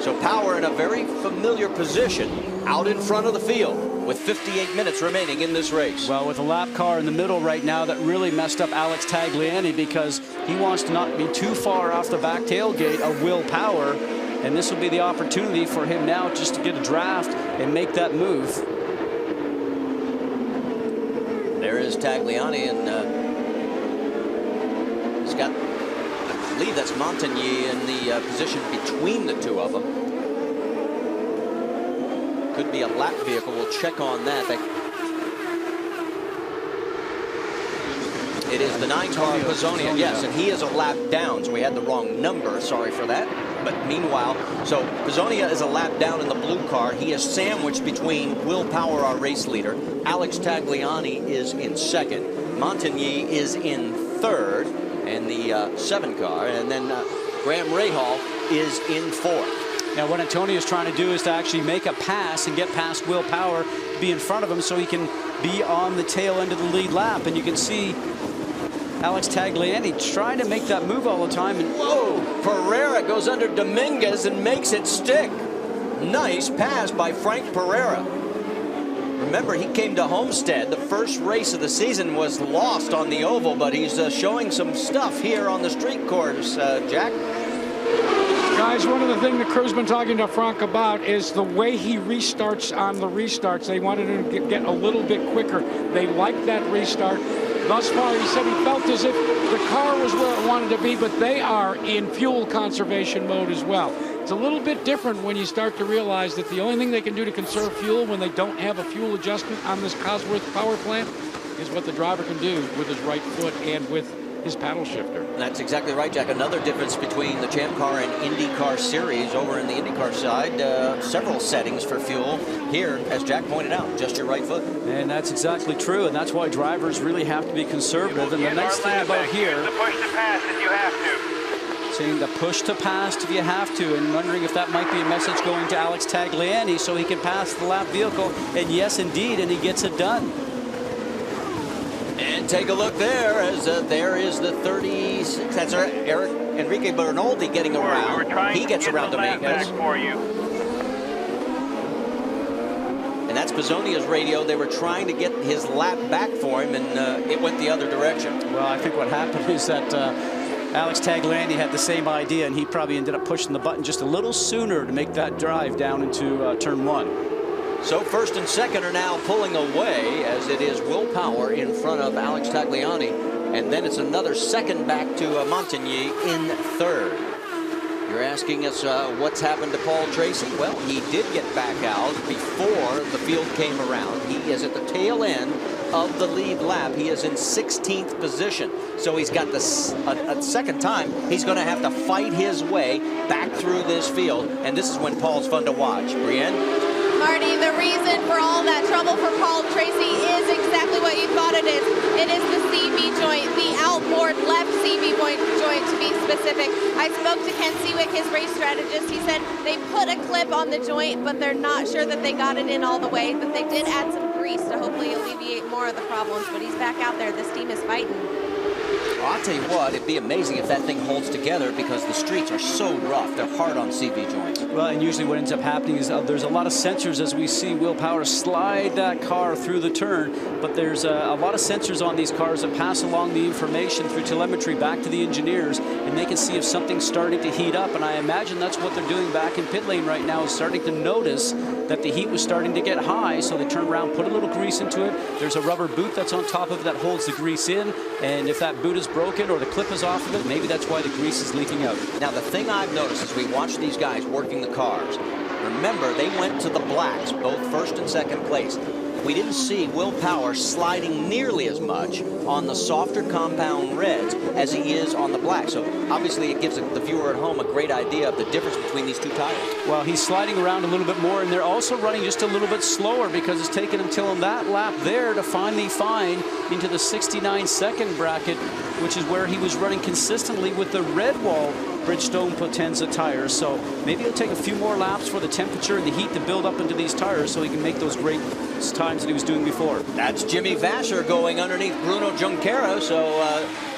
So Power in a very familiar position out in front of the field with 58 minutes remaining in this race. Well, with a lap car in the middle right now, that really messed up Alex Tagliani, because he wants to not be too far off the back tailgate of Will Power, and this will be the opportunity for him now just to get a draft and make that move. There is Tagliani, and he's got, I believe that's Montagnier in the position between the two of them. Could be a lap vehicle. We'll check on that. It is the 9 car Pizzonia. Yes, and he is a lap down, so we had the wrong number. Sorry for that. But meanwhile, so Pizzonia is a lap down in the blue car. He is sandwiched between Will Power, our race leader. Alex Tagliani is in second. Montigny is in third, and the 7 car. And then Graham Rahal is in fourth. Now, what Antonio's trying to do is to actually make a pass and get past Will Power, be in front of him so he can be on the tail end of the lead lap. And you can see Alex Tagliani trying to make that move all the time. And whoa, Pereira goes under Dominguez and makes it stick. Nice pass by Frank Pereira. Remember, he came to Homestead. The first race of the season was lost on the oval, but he's showing some stuff here on the street course, Jack. Guys, one of the things the crew's been talking to Frank about is the way he restarts on the restarts. They wanted him to get a little bit quicker. They liked that restart. Thus far, he said he felt as if the car was where it wanted to be, but they are in fuel conservation mode as well. It's a little bit different when you start to realize that the only thing they can do to conserve fuel when they don't have a fuel adjustment on this Cosworth power plant is what the driver can do with his right foot and with his paddle shifter. That's exactly right, Jack. Another difference between the Champ Car and IndyCar series. Over in the IndyCar side, several settings for fuel. Here, as Jack pointed out, just your right foot. And that's exactly true, and that's why drivers really have to be conservative. And the next thing about here, the push to pass if you have to. saying the push to pass if you have to, and wondering if that might be a message going to Alex Tagliani so he can pass the lap vehicle. And yes, indeed, and he gets it done. And take a look there as there is the 36. That's Eric Enrique Bernoldi getting around. He gets around Dominguez. And that's Pizzonia's radio. They were trying to get his lap back for him, and it went the other direction. Well, I think what happened is that Alex Tagliani had the same idea, and he probably ended up pushing the button just a little sooner to make that drive down into turn 1. So first and second are now pulling away as it is Will Power in front of Alex Tagliani. And then it's another second back to Montigny in third. You're asking us what's happened to Paul Tracy? Well, he did get back out before the field came around. He is at the tail end of the lead lap. He is in 16th position. So he's got this a second time. He's going to have to fight his way back through this field. And this is when Paul's fun to watch. Brienne? Marty, the reason for all that trouble for Paul Tracy is exactly what you thought it is. It is the CV joint, the outboard left CV joint to be specific. I spoke to Ken Seawick, his race strategist. He said they put a clip on the joint, but they're not sure that they got it in all the way. But they did add some grease to hopefully alleviate more of the problems. But he's back out there. This team is fighting. I'll tell you what, it'd be amazing if that thing holds together because the streets are so rough. They're hard on CV joints. Well, and usually what ends up happening is there's a lot of sensors as we see Will Power slide that car through the turn, but there's a lot of sensors on these cars that pass along the information through telemetry back to the engineers, and they can see if something's starting to heat up, and I imagine that's what they're doing back in pit lane right now, is starting to notice that the heat was starting to get high, so they turn around, put a little grease into it. There's a rubber boot that's on top of it that holds the grease in, and if that boot is broken or the clip is off of it, maybe that's why the grease is leaking out. Now, the thing I've noticed as we watch these guys working the cars, remember, they went to the blacks, both first and second place. We didn't see Will Power sliding nearly as much on the softer compound reds as he is on the black. So obviously it gives the viewer at home a great idea of the difference between these two tires. Well, he's sliding around a little bit more, and they're also running just a little bit slower because it's taken until that lap there to finally find into the 69-second bracket, which is where he was running consistently with the red wall Bridgestone Potenza tires. So maybe it'll take a few more laps for the temperature and the heat to build up into these tires so he can make those great times that he was doing before. That's Jimmy Vasser going underneath Bruno Junqueira. So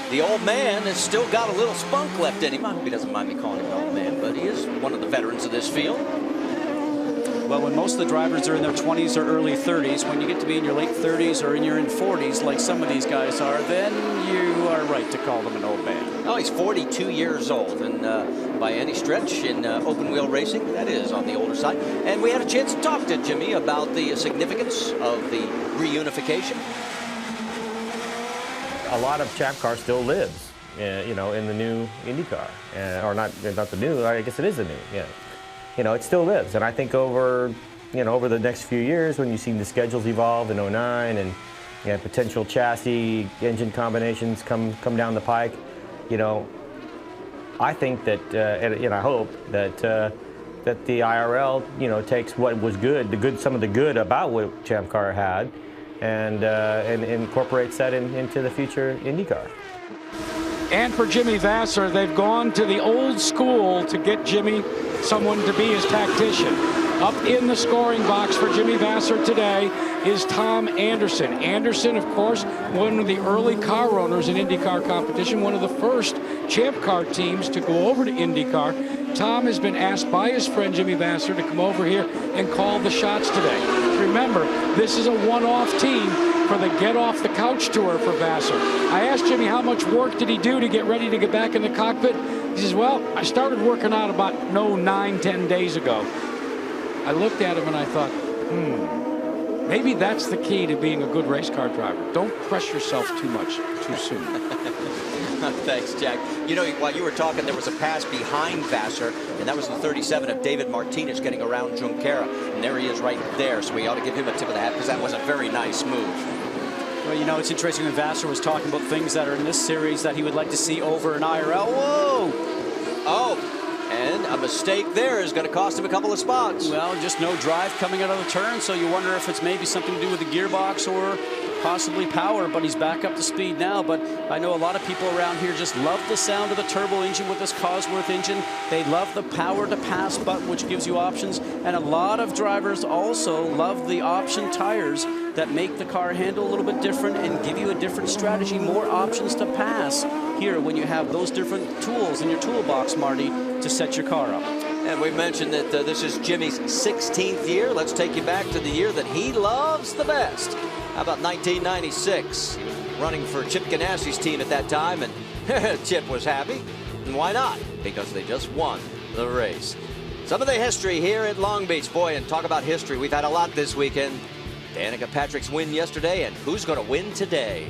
the old man has still got a little spunk left in him. I hope he doesn't mind me calling him an old man, but he is one of the veterans of this field. Well, when most of the drivers are in their 20s or early 30s, when you get to be in your late 30s or in your 40s, like some of these guys are, then you are right to call them an old man. Oh, he's 42 years old, and by any stretch in open wheel racing, that is on the older side. And we had a chance to talk to Jimmy about the significance of the reunification. A lot of Champ Car still lives, you know, in the new IndyCar, or not the new. I guess it is the new. Yeah. You know, it still lives, and I think over the next few years, when you've seen the schedules evolve in '09 and potential chassis engine combinations come down the pike, you know, I think that, and I hope that that the IRL, takes what was good, some of the good about what Champ Car had, and incorporates that into the future IndyCar. And for Jimmy Vasser, they've gone to the old school to get Jimmy someone to be his tactician. Up in the scoring box for Jimmy Vasser today is Tom Anderson. Anderson, of course, one of the early car owners in IndyCar competition, one of the first Champ Car teams to go over to IndyCar. Tom has been asked by his friend Jimmy Vasser to come over here and call the shots today. Remember, this is a one-off team for the Get Off the Couch tour for Vasser. I asked Jimmy how much work did he do to get ready to get back in the cockpit. He says, well, I started working out about 9-10 days ago. I looked at him and I thought, maybe that's the key to being a good race car driver. Don't press yourself too much too soon. Thanks, Jack. While you were talking, there was a pass behind Vasser, and that was the 37 of David Martinez getting around Junqueira. And there he is right there, so we ought to give him a tip of the hat because that was a very nice move. Well, it's interesting when Vasser was talking about things that are in this series that he would like to see over an IRL. Whoa! Oh! And a mistake there is going to cost him a couple of spots. Well, just no drive coming out of the turn, so you wonder if it's maybe something to do with the gearbox or possibly power, but he's back up to speed now. But I know a lot of people around here just love the sound of the turbo engine with this Cosworth engine. They love the power to pass button, which gives you options. And a lot of drivers also love the option tires that make the car handle a little bit different and give you a different strategy, more options to pass here when you have those different tools in your toolbox, Marty, to set your car up. And we mentioned that this is Jimmy's 16th year. Let's take you back to the year that he loves the best. How about 1996? He was running for Chip Ganassi's team at that time, and Chip was happy. And why not? Because they just won the race. Some of the history here at Long Beach. Boy, and talk about history. We've had a lot this weekend. Danica Patrick's win yesterday, and who's going to win today?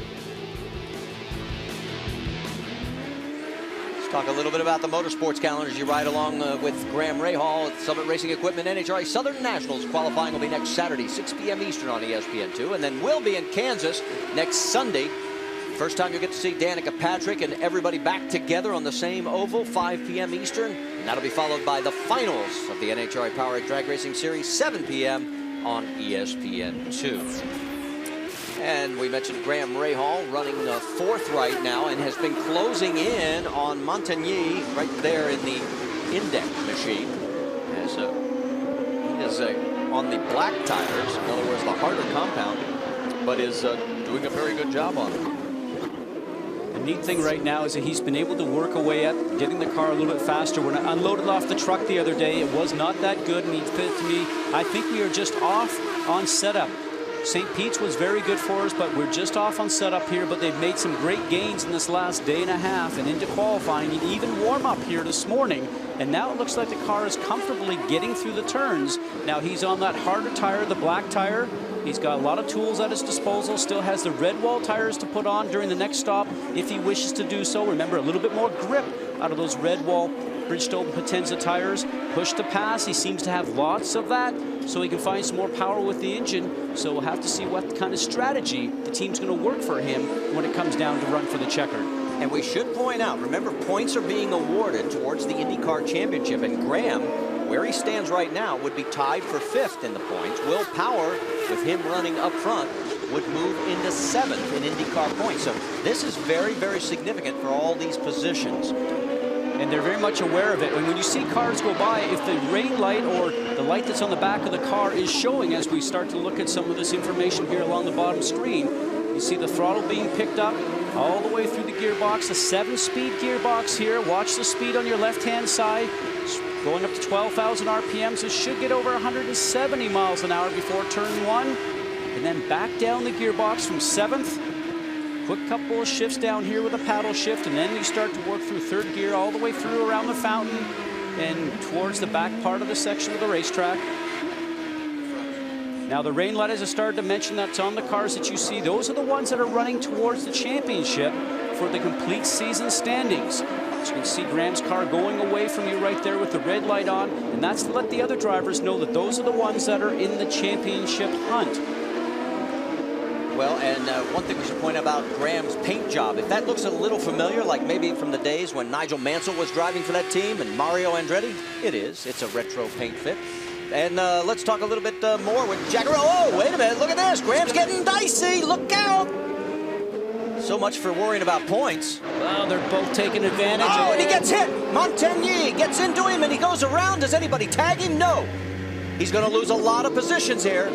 Let's talk a little bit about the motorsports calendar as you ride along with Graham Rahal at Summit Racing Equipment NHRA Southern Nationals. Qualifying will be next Saturday, 6 p.m. Eastern on ESPN2, and then we'll be in Kansas next Sunday. First time you'll get to see Danica Patrick and everybody back together on the same oval, 5 p.m. Eastern. And that'll be followed by the finals of the NHRA Power Drag Racing Series, 7 p.m. on ESPN2. And we mentioned Graham Rahal running fourth right now and has been closing in on Montagny right there in the index machine. As he is on the black tires, in other words, the harder compound, but is doing a very good job on it. The neat thing right now is that he's been able to work away at getting the car a little bit faster. When I unloaded off the truck the other day, it was not that good, and he said to me, I think we are just off on setup. St. Pete's was very good for us, but we're just off on setup here, but they've made some great gains in this last day and a half and into qualifying and even warm up here this morning. And now it looks like the car is comfortably getting through the turns. Now he's on that harder tire, the black tire. He's got a lot of tools at his disposal, still has the red wall tires to put on during the next stop if he wishes to do so. Remember, a little bit more grip out of those red wall Bridgestone Potenza tires. Push to pass, he seems to have lots of that, so he can find some more power with the engine. So we'll have to see what kind of strategy the team's going to work for him when it comes down to run for the checkered. And we should point out, remember, points are being awarded towards the IndyCar Championship, and Graham, where he stands right now, would be tied for 5th in the points. Will Power, with him running up front, would move into 7th in IndyCar points. So this is very, very significant for all these positions. And they're very much aware of it. And when you see cars go by, if the rain light or the light that's on the back of the car is showing as we start to look at some of this information here along the bottom screen, you see the throttle being picked up all the way through the gearbox, a 7-speed gearbox here. Watch the speed on your left-hand side. Going up to 12,000 RPMs, it should get over 170 miles an hour before turn 1. And then back down the gearbox from 7th. Quick couple of shifts down here with a paddle shift, and then you start to work through 3rd gear all the way through around the fountain and towards the back part of the section of the racetrack. Now the rain light, as I started to mention, that's on the cars that you see. Those are the ones that are running towards the championship for the complete season standings. As you can see Graham's car going away from you right there with the red light on, and that's to let the other drivers know that those are the ones that are in the championship hunt. Well, and one thing we should point out about Graham's paint job, if that looks a little familiar, like maybe from the days when Nigel Mansell was driving for that team and Mario Andretti, it is. It's a retro paint fit. And let's talk a little bit more with Jackaroo. Oh, wait a minute. Look at this. Graham's getting dicey. Look out. So much for worrying about points. Well, they're both taking advantage. Oh, and he gets hit. Montagnier gets into him, and he goes around. Does anybody tag him? No. He's going to lose a lot of positions here.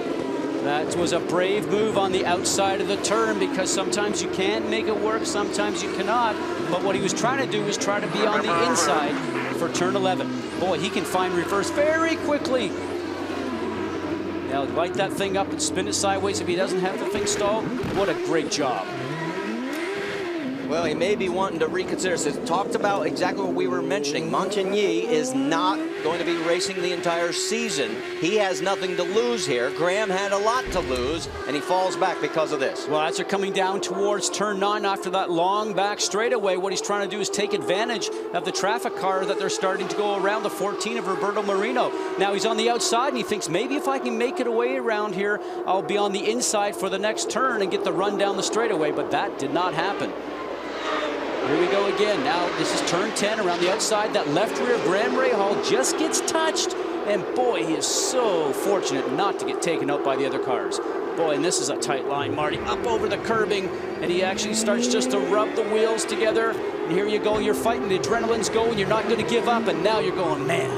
That was a brave move on the outside of the turn, because sometimes you can make it work, sometimes you cannot. But what he was trying to do was try to be on the inside for turn 11. Boy, he can find reverse very quickly. Now light that thing up and spin it sideways if he doesn't have the thing stalled. What a great job. Well, he may be wanting to reconsider. So talked about exactly what we were mentioning. Montagnier is not going to be racing the entire season. He has nothing to lose here. Graham had a lot to lose, and he falls back because of this. Well, as they're coming down towards turn 9 after that long back straightaway, what he's trying to do is take advantage of the traffic car that they're starting to go around the 14 of Roberto Marino. Now he's on the outside, and he thinks maybe if I can make it away around here, I'll be on the inside for the next turn and get the run down the straightaway, but that did not happen. Here we go again. Now this is turn 10 around the outside. That left rear of Graham Rahal just gets touched. And boy, he is so fortunate not to get taken out by the other cars. Boy, and this is a tight line, Marty. Up over the curbing, and he actually starts just to rub the wheels together. And here you go, you're fighting, the adrenaline's going, you're not going to give up, and now you're going, man.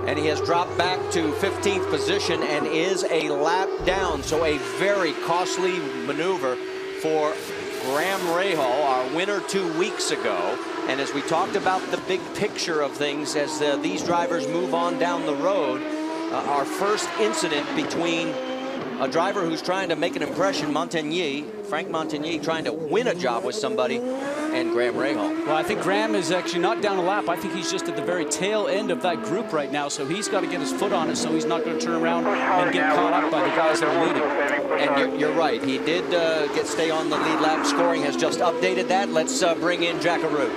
And he has dropped back to 15th position and is a lap down. So a very costly maneuver for Graham Rahal, our winner 2 weeks ago. And as we talked about the big picture of things as these drivers move on down the road, our first incident between a driver who's trying to make an impression, Frank Montagnier, trying to win a job with somebody, and Graham Rahal. Well, I think Graham is actually not down a lap. I think he's just at the very tail end of that group right now, so he's got to get his foot on it so he's not going to turn around and get caught up by the guys that are leading. And you're right. He did stay on the lead lap. Scoring has just updated that. Let's bring in Jackaroo.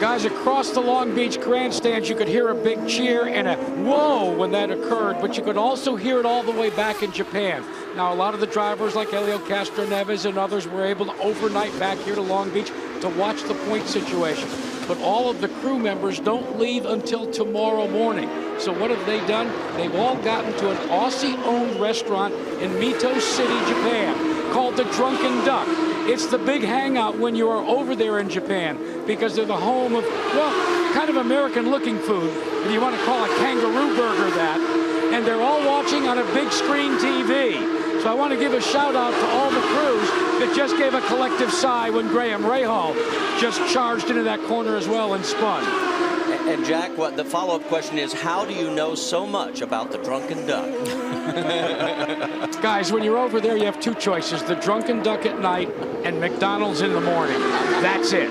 Guys, across the Long Beach grandstands, you could hear a big cheer and a whoa when that occurred, but you could also hear it all the way back in Japan. Now, a lot of the drivers like Helio Castroneves and others were able to overnight back here to Long Beach to watch the point situation. But all of the crew members don't leave until tomorrow morning. So what have they done? They've all gotten to an Aussie-owned restaurant in Mito City, Japan, called the Drunken Duck. It's the big hangout when you are over there in Japan, because they're the home of, well, kind of American-looking food, if you want to call a kangaroo burger that. And they're all watching on a big screen TV. So I want to give a shout-out to all the crews that just gave a collective sigh when Graham Rahal just charged into that corner as well and spun. And Jack, what the follow-up question is, how do you know so much about the Drunken Duck? Guys, when you're over there, you have two choices, the Drunken Duck at night and McDonald's in the morning. That's it.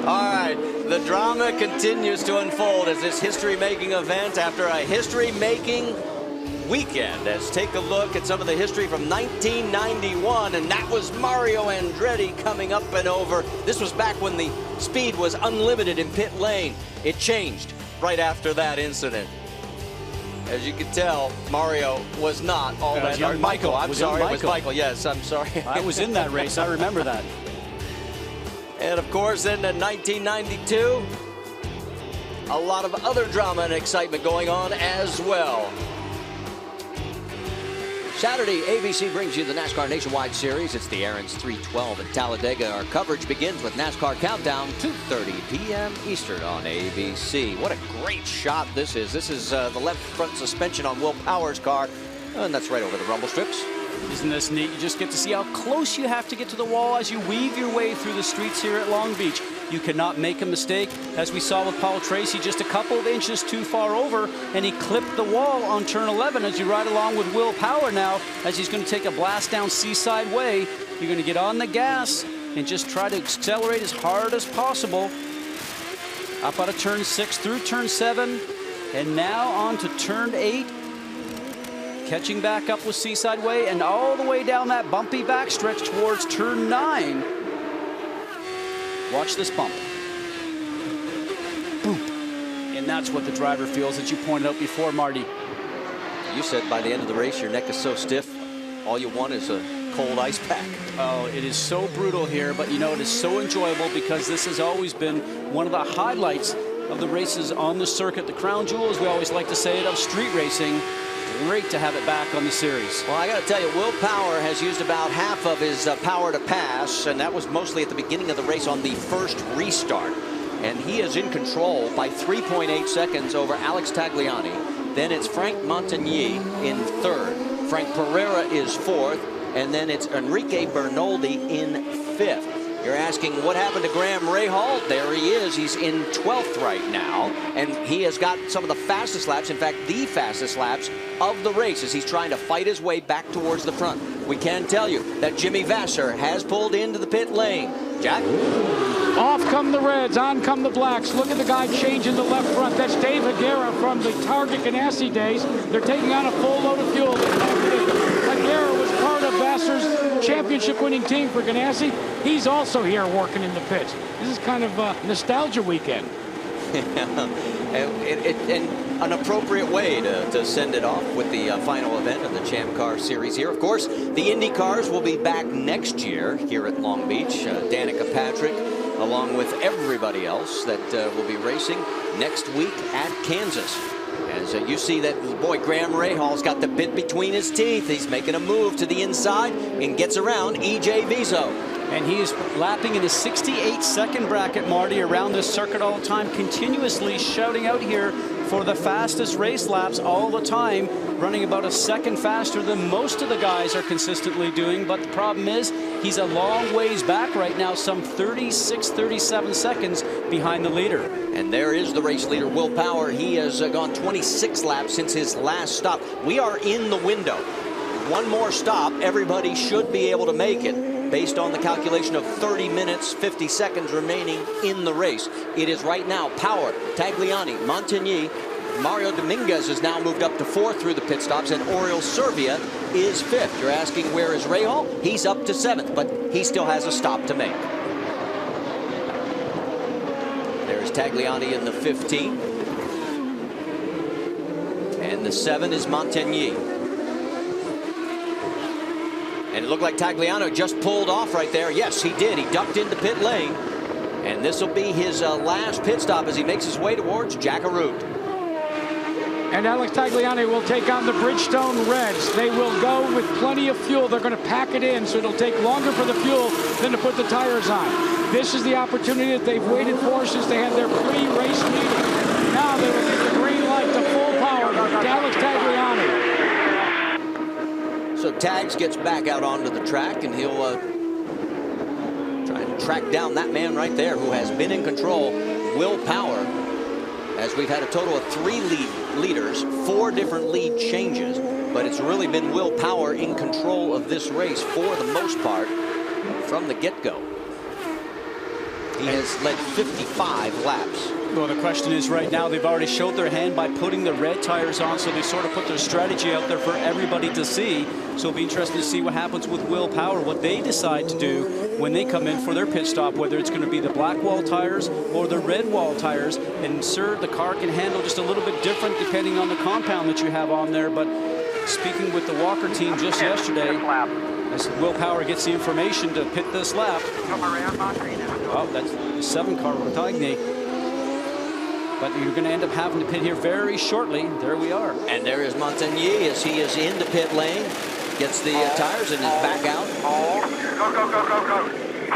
All right, the drama continues to unfold as this history-making event after a history-making weekend. Let's take a look at some of the history from 1991, and that was Mario Andretti coming up and over. This was back when the speed was unlimited in pit lane. It changed right after that incident. As you can tell, Mario was not all that. Young Michael. I'm sorry, it was Michael. Yes, I'm sorry. I was in that race. I remember that. And of course, in 1992, a lot of other drama and excitement going on as well. Saturday, ABC brings you the NASCAR Nationwide Series. It's the Aaron's 312 at Talladega. Our coverage begins with NASCAR Countdown, 2:30 p.m. Eastern on ABC. What a great shot this is. This is the left front suspension on Will Power's car, and that's right over the rumble strips. Isn't this neat? You just get to see how close you have to get to the wall as you weave your way through the streets here at Long Beach. You cannot make a mistake. As we saw with Paul Tracy, just a couple of inches too far over, and he clipped the wall on turn 11 as you ride along with Will Power now, as he's going to take a blast down Seaside Way. You're going to get on the gas and just try to accelerate as hard as possible. Up out of turn 6 through turn 7, and now on to turn 8. Catching back up with Seaside Way and all the way down that bumpy backstretch towards turn 9. Watch this bump. Boom. And that's what the driver feels, that you pointed out before, Marty. You said by the end of the race, your neck is so stiff, all you want is a cold ice pack. Oh, it is so brutal here, but you know, it is so enjoyable because this has always been one of the highlights of the races on the circuit. The crown jewel, as we always like to say it, of street racing. Great to have it back on the series. Well, I got to tell you, Will Power has used about half of his power to pass, and that was mostly at the beginning of the race on the first restart. And he is in control by 3.8 seconds over Alex Tagliani. Then it's Frank Montagny in third. Frank Pereira is fourth, and then it's Enrique Bernoldi in fifth. You're asking what happened to Graham Rahal? There he is. He's in 12th right now, and he has got some of the fastest laps, in fact, the fastest laps of the race as he's trying to fight his way back towards the front. We can tell you that Jimmy Vasser has pulled into the pit lane. Jack? Off come the Reds, on come the Blacks. Look at the guy changing the left front. That's Dave Higuera from the Target Ganassi days. They're taking on a full load of fuel. Higuera was part of Vasser's championship-winning team for Ganassi. He's also here working in the pits. This is kind of a nostalgia weekend. And an appropriate way to send it off with the final event of the Champ Car Series here. Of course, the Indy cars will be back next year here at Long Beach. Danica Patrick, along with everybody else that will be racing next week at Kansas. As you see that, boy, Graham Rahal's got the bit between his teeth. He's making a move to the inside and gets around E.J. Viso. And he is lapping in the 68-second bracket, Marty, around this circuit all the time, continuously shouting out here for the fastest race laps all the time, running about a second faster than most of the guys are consistently doing. But the problem is he's a long ways back right now, some 36, 37 seconds behind the leader. And there is the race leader, Will Power. He has gone 26 laps since his last stop. We are in the window. One more stop, everybody should be able to make it, based on the calculation of 30 minutes, 50 seconds remaining in the race. It is right now Power, Tagliani, Montagny. Mario Dominguez has now moved up to fourth through the pit stops, and Oriol Servia is fifth. You're asking where is Rahal? He's up to seventh, but he still has a stop to make. There's Tagliani in the 15. And the 7 is Montagny. And it looked like Tagliano just pulled off right there. Yes, he did. He ducked into pit lane. And this will be his last pit stop as he makes his way towards Jackaroo. And Alex Tagliani will take on the Bridgestone Reds. They will go with plenty of fuel. They're going to pack it in, so it'll take longer for the fuel than to put the tires on. This is the opportunity that they've waited for since they had their pre-race meeting. Now they will get the green light to full power to Alex Tagliani. So Tags gets back out onto the track, and he'll try to track down that man right there who has been in control, Will Power, as we've had a total of 3 leaders, 4 different lead changes, but it's really been Will Power in control of this race for the most part from the get-go. He has led 55 laps. Well, the question is right now, they've already showed their hand by putting the red tires on, so they sort of put their strategy out there for everybody to see. So it'll be interesting to see what happens with Will Power, what they decide to do when they come in for their pit stop, whether it's going to be the black wall tires or the red wall tires. And sir, the car can handle just a little bit different depending on the compound that you have on there. But speaking with the Walker team just yesterday, as Will Power gets the information to pit this lap. Oh, that's the 7 car, Montagny. But you're going to end up having to pit here very shortly. There we are. And there is Montagny as he is in the pit lane. Gets the tires and is back out. Go, go, go, go, go.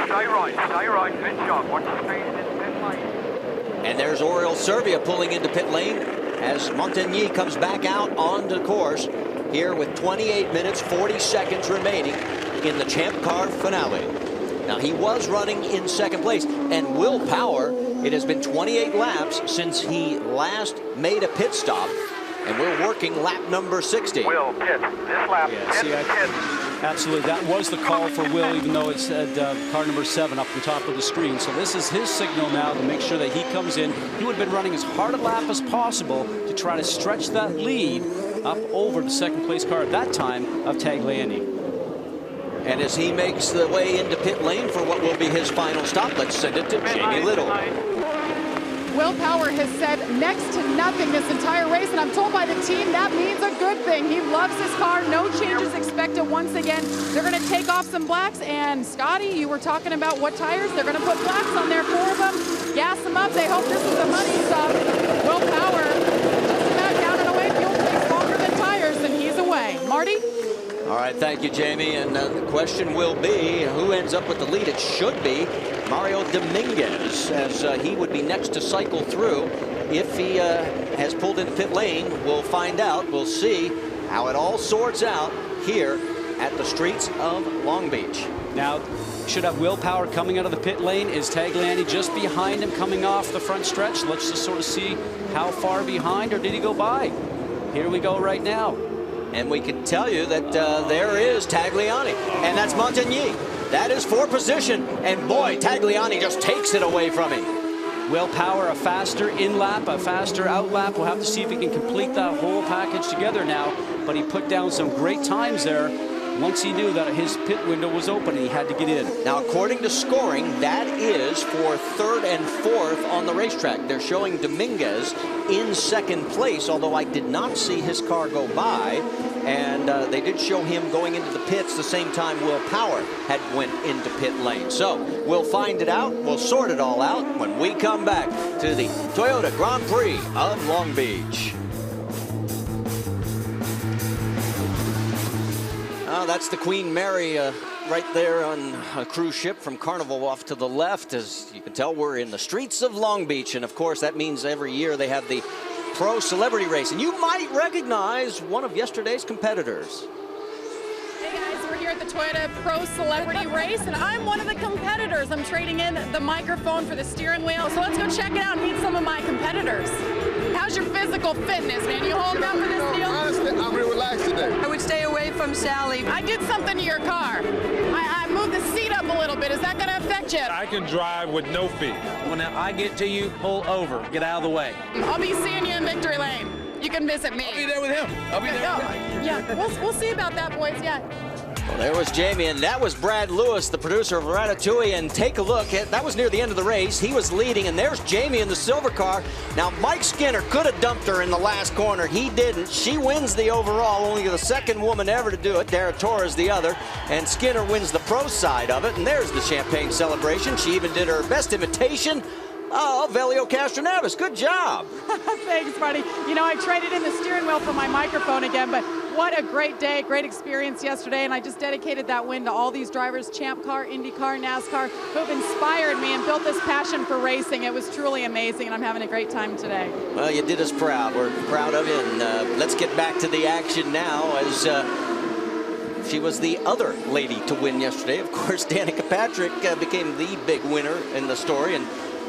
Stay right, pit shot. Watch the speed in pit lane. And there's Oriol Servia pulling into pit lane as Montagny comes back out onto course here with 28 minutes, 40 seconds remaining in the Champ Car finale. Now, he was running in second place, and Will Power, it has been 28 laps since he last made a pit stop, and we're working lap number 60. Will, pit. This lap, pit. Absolutely. That was the call for Will, even though it said car number 7 up the top of the screen. So this is his signal now to make sure that he comes in. He would have been running as hard a lap as possible to try to stretch that lead up over the second place car at that time of Tagliani. And as he makes the way into pit lane for what will be his final stop, let's send it to Jamie Little. Will Power has said next to nothing this entire race, and I'm told by the team that means a good thing. He loves his car. No changes expected once again. They're going to take off some blacks, and Scotty, you were talking about what tires. They're going to put blacks on there, 4 of them, gas them up. They hope this is the money stuff. Will Power just about down and away. Fuel takes longer than tires, and he's away. Marty? All right, thank you, Jamie. And the question will be, who ends up with the lead? It should be Mario Dominguez, as he would be next to cycle through. If he has pulled into pit lane, we'll find out. We'll see how it all sorts out here at the streets of Long Beach. Now, should have Will Power coming out of the pit lane. Is Tagliani just behind him coming off the front stretch? Let's just sort of see how far behind, or did he go by? Here we go right now. And we can tell you that there is Tagliani, and that's Montigny. That is for position, and boy, Tagliani just takes it away from him. Will Power, a faster in-lap, a faster out-lap. We'll have to see if he can complete that whole package together now, but he put down some great times there once he knew that his pit window was open and he had to get in. Now, according to scoring, that is for 3rd and 4th on the racetrack. They're showing Dominguez in 2nd place, although I did not see his car go by. And they did show him going into the pits the same time Will Power had went into pit lane. So we'll find it out. We'll sort it all out when we come back to the Toyota Grand Prix of Long Beach. That's the Queen Mary right there on a cruise ship from Carnival off to the left. As you can tell, we're in the streets of Long Beach. And of course, that means every year they have the Pro Celebrity Race. And you might recognize one of yesterday's competitors. Hey guys, we're here at the Toyota Pro Celebrity Race, and I'm one of the competitors. I'm trading in the microphone for the steering wheel. So let's go check it out and meet some of my competitors. How's your physical fitness, man? You holding up for this deal? Honestly, I'm real relaxed today. I would stay away from Sally. I did something to your car. I moved the seat up a little bit. Is that going to affect you? I can drive with no feet. When I get to you, pull over. Get out of the way. I'll be seeing you in victory lane. You can visit me. I'll be there with him. I'll be there with him. Yeah, we'll see about that, boys. Yeah. Well, there was Jamie, and that was Brad Lewis, the producer of Ratatouille. And take a look at that was near the end of the race. He was leading, and there's Jamie in the silver car. Now, Mike Skinner could have dumped her in the last corner. He didn't. She wins the overall, only the 2nd woman ever to do it. Dara Torres the other, and Skinner wins the pro side of it. And there's the champagne celebration. She even did her best imitation of Velio Castroneves. Good job. Thanks, buddy. You know, I traded in the steering wheel for my microphone again, but what a great day, great experience yesterday, and I just dedicated that win to all these drivers, Champ Car, IndyCar, NASCAR, who have inspired me and built this passion for racing. It was truly amazing, and I'm having a great time today. Well, you did us proud. We're proud of you, and let's get back to the action now, as she was the other lady to win yesterday. Of course, Danica Patrick became the big winner in the story, and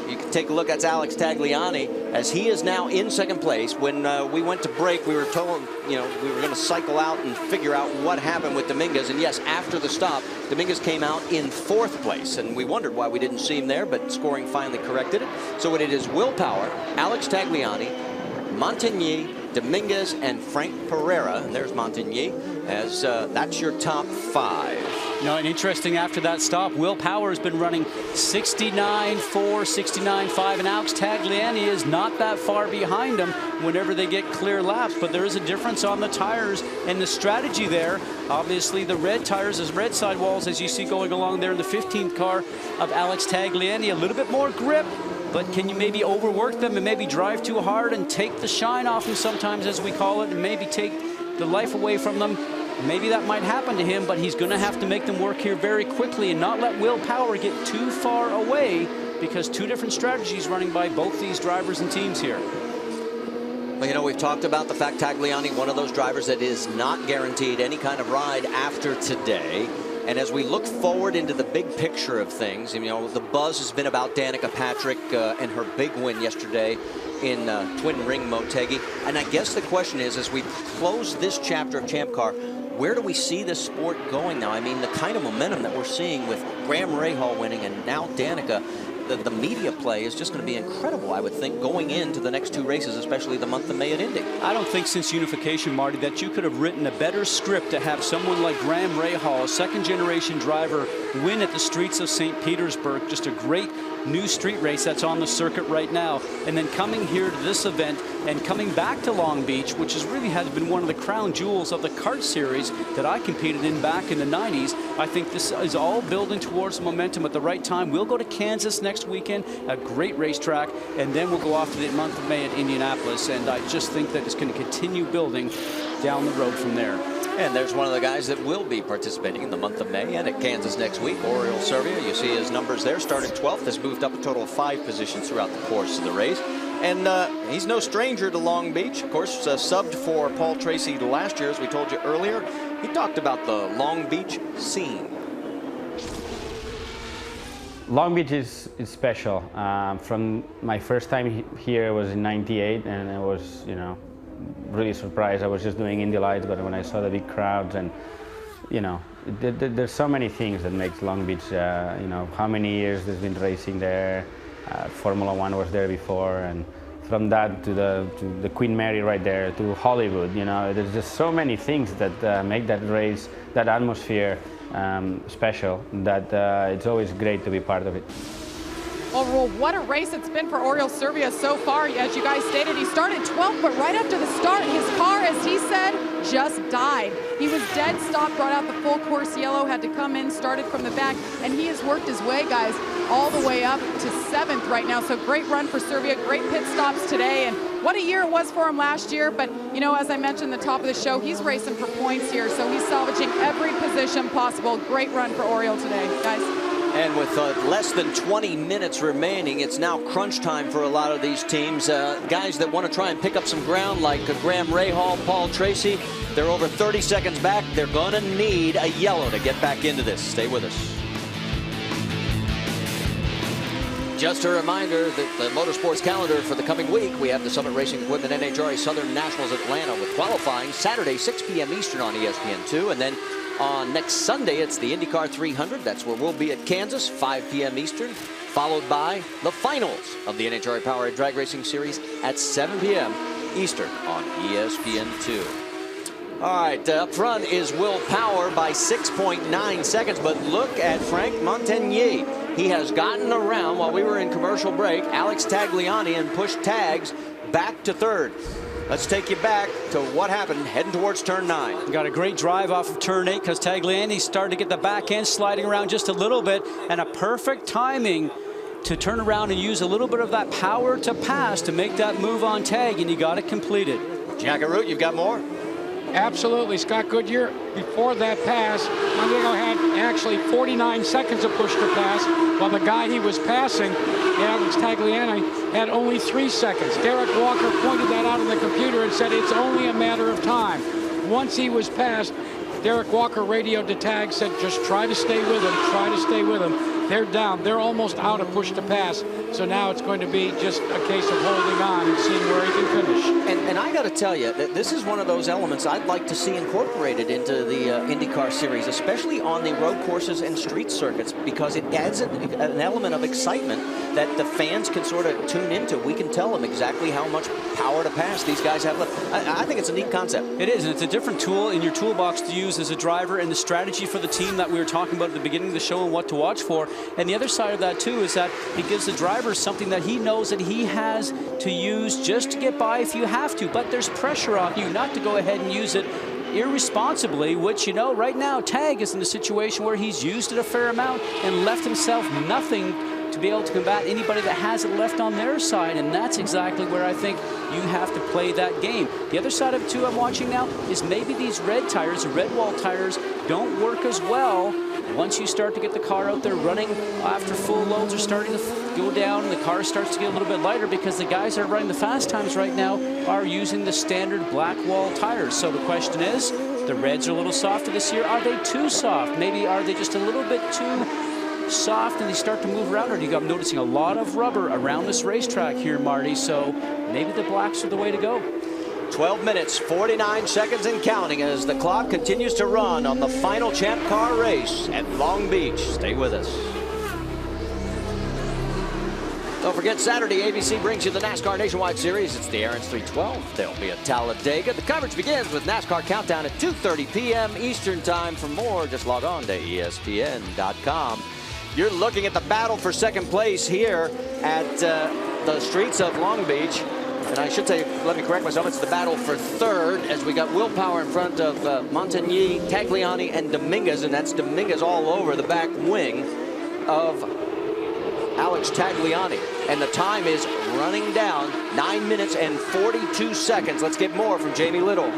you can take a look. That's Alex Tagliani, as he is now in 2nd place. When we went to break, we were told, you know, we were going to cycle out and figure out what happened with Dominguez. And yes, after the stop, Dominguez came out in 4th place, and we wondered why we didn't see him there, but scoring finally corrected it. So it is Will Power, Alex Tagliani, Montigny, Dominguez, and Frank Pereira. And there's Montigny, as that's your top 5. You know, and interesting, after that stop, Will Power has been running 69.4, 69.5, and Alex Tagliani is not that far behind him whenever they get clear laps. But there is a difference on the tires and the strategy there. Obviously, the red tires, as red sidewalls, as you see going along there in the 15th car of Alex Tagliani, a little bit more grip. But can you maybe overwork them and maybe drive too hard and take the shine off them sometimes, as we call it, and maybe take the life away from them? Maybe that might happen to him, but he's going to have to make them work here very quickly and not let Will Power get too far away, because 2 different strategies running by both these drivers and teams here. Well, you know, we've talked about the fact Tagliani, one of those drivers that is not guaranteed any kind of ride after today. And as we look forward into the big picture of things, you know, the buzz has been about Danica Patrick and her big win yesterday in Twin Ring Motegi. And I guess the question is, as we close this chapter of Champ Car, where do we see this sport going now? I mean, the kind of momentum that we're seeing with Graham Rahal winning and now Danica, the media play is just going to be incredible, I would think, going into the next 2 races, especially the month of May at Indy. I don't think since unification, Marty, that you could have written a better script to have someone like Graham Rahal, a 2nd-generation driver, win at the streets of St. Petersburg. Just a great new street race that's on the circuit right now. And then coming here to this event and coming back to Long Beach, which really has been one of the crown jewels of the kart series that I competed in back in the 90s. I think this is all building towards momentum at the right time. We'll go to Kansas next weekend, a great racetrack, and then we'll go off to the month of May at Indianapolis. And I just think that it's going to continue building down the road from there. And there's one of the guys that will be participating in the month of May and at Kansas next week, Oriol Servia. You see his numbers there, started 12th, has moved up a total of 5 positions throughout the course of the race. And he's no stranger to Long Beach. Of course, subbed for Paul Tracy last year, as we told you earlier. He talked about the Long Beach scene. Long Beach is special. From my first time here was in '98, and I was, you know, really surprised. I was just doing Indy Lights, but when I saw the big crowds and, you know, there's so many things that makes Long Beach, you know, how many years there's been racing there. Formula One was there before, and from that to the Queen Mary right there to Hollywood, you know, there's just so many things that make that race, that atmosphere special, that it's always great to be part of it. Well, Rule, what a race it's been for Oriol Servia so far. As you guys stated, he started 12th, but right after the start, his car, as he said, just died. He was dead stop, brought out the full course yellow, had to come in, started from the back, and he has worked his way, guys, all the way up to 7th right now. So great run for Servia, great pit stops today, and what a year it was for him last year. But, you know, as I mentioned at the top of the show, he's racing for points here, so he's salvaging every position possible. Great run for Oriol today, guys. And with less than 20 minutes remaining, it's now crunch time for a lot of these teams. Guys that want to try and pick up some ground, like Graham Rahal, Paul Tracy, they're over 30 seconds back. They're going to need a yellow to get back into this. Stay with us. Just a reminder that the motorsports calendar for the coming week, we have the Summit Racing Equipment NHRA Southern Nationals Atlanta with qualifying Saturday, 6 p.m. Eastern on ESPN2, and then on next Sunday, it's the IndyCar 300. That's where we'll be at Kansas, 5 p.m. Eastern, followed by the finals of the NHRA Powerade Drag Racing Series at 7 p.m. Eastern on ESPN2. All right, up front is Will Power by 6.9 seconds, but look at Frank Montagnier. He has gotten around while we were in commercial break, Alex Tagliani, and pushed Tags back to third. Let's take you back to what happened heading towards turn 9. Got a great drive off of turn 8 because Tagliani started to get the back end sliding around just a little bit, and a perfect timing to turn around and use a little bit of that power to pass to make that move on Tag, and he got it completed. Jack Root, you've got more? Absolutely. Scott Goodyear, before that pass, Mondego had actually 49 seconds of push to pass, while the guy he was passing, Alex Tagliani, had only 3 seconds. Derek Walker pointed that out on the computer and said it's only a matter of time. Once he was passed, Derek Walker radioed to Tag, said just try to stay with him, try to stay with him. They're down. They're almost out of push to pass. So now it's going to be just a case of holding on and seeing where he can finish. And I got to tell you, that this is one of those elements I'd like to see incorporated into the IndyCar series, especially on the road courses and street circuits, because it adds an element of excitement that the fans can sort of tune into. We can tell them exactly how much power to pass these guys have left. I think it's a neat concept. It is, and it's a different tool in your toolbox to use as a driver, and the strategy for the team that we were talking about at the beginning of the show and what to watch for. And the other side of that, too, is that it gives the driver something that he knows that he has to use just to get by if you have to. But there's pressure on you not to go ahead and use it irresponsibly, which, you know, right now, Tag is in a situation where he's used it a fair amount and left himself nothing to be able to combat anybody that has it left on their side, and that's exactly where I think you have to play that game. The other side of it, too, I'm watching now, is maybe these red tires, the red wall tires, don't work as well once you start to get the car out there running after full loads are starting to go down and the car starts to get a little bit lighter, because the guys that are running the fast times right now are using the standard black wall tires. So the question is, the reds are a little softer this year. Are they too soft? Maybe are they just a little bit too soft and they start to move around? Or I'm noticing a lot of rubber around this racetrack here, Marty, so maybe the blacks are the way to go. 12 minutes, 49 seconds and counting as the clock continues to run on the final Champ Car race at Long Beach. Stay with us. Don't forget, Saturday, ABC brings you the NASCAR Nationwide Series. It's the Aaron's 312. They'll be at Talladega. The coverage begins with NASCAR Countdown at 2:30 p.m. Eastern Time. For more, just log on to ESPN.com. You're looking at the battle for second place here at the streets of Long Beach. And I should say, let me correct myself, it's the battle for third as we got Willpower in front of Montigny, Tagliani, and Dominguez, and that's Dominguez all over the back wing of Alex Tagliani. And the time is running down, 9 minutes and 42 seconds. Let's get more from Jamie Little.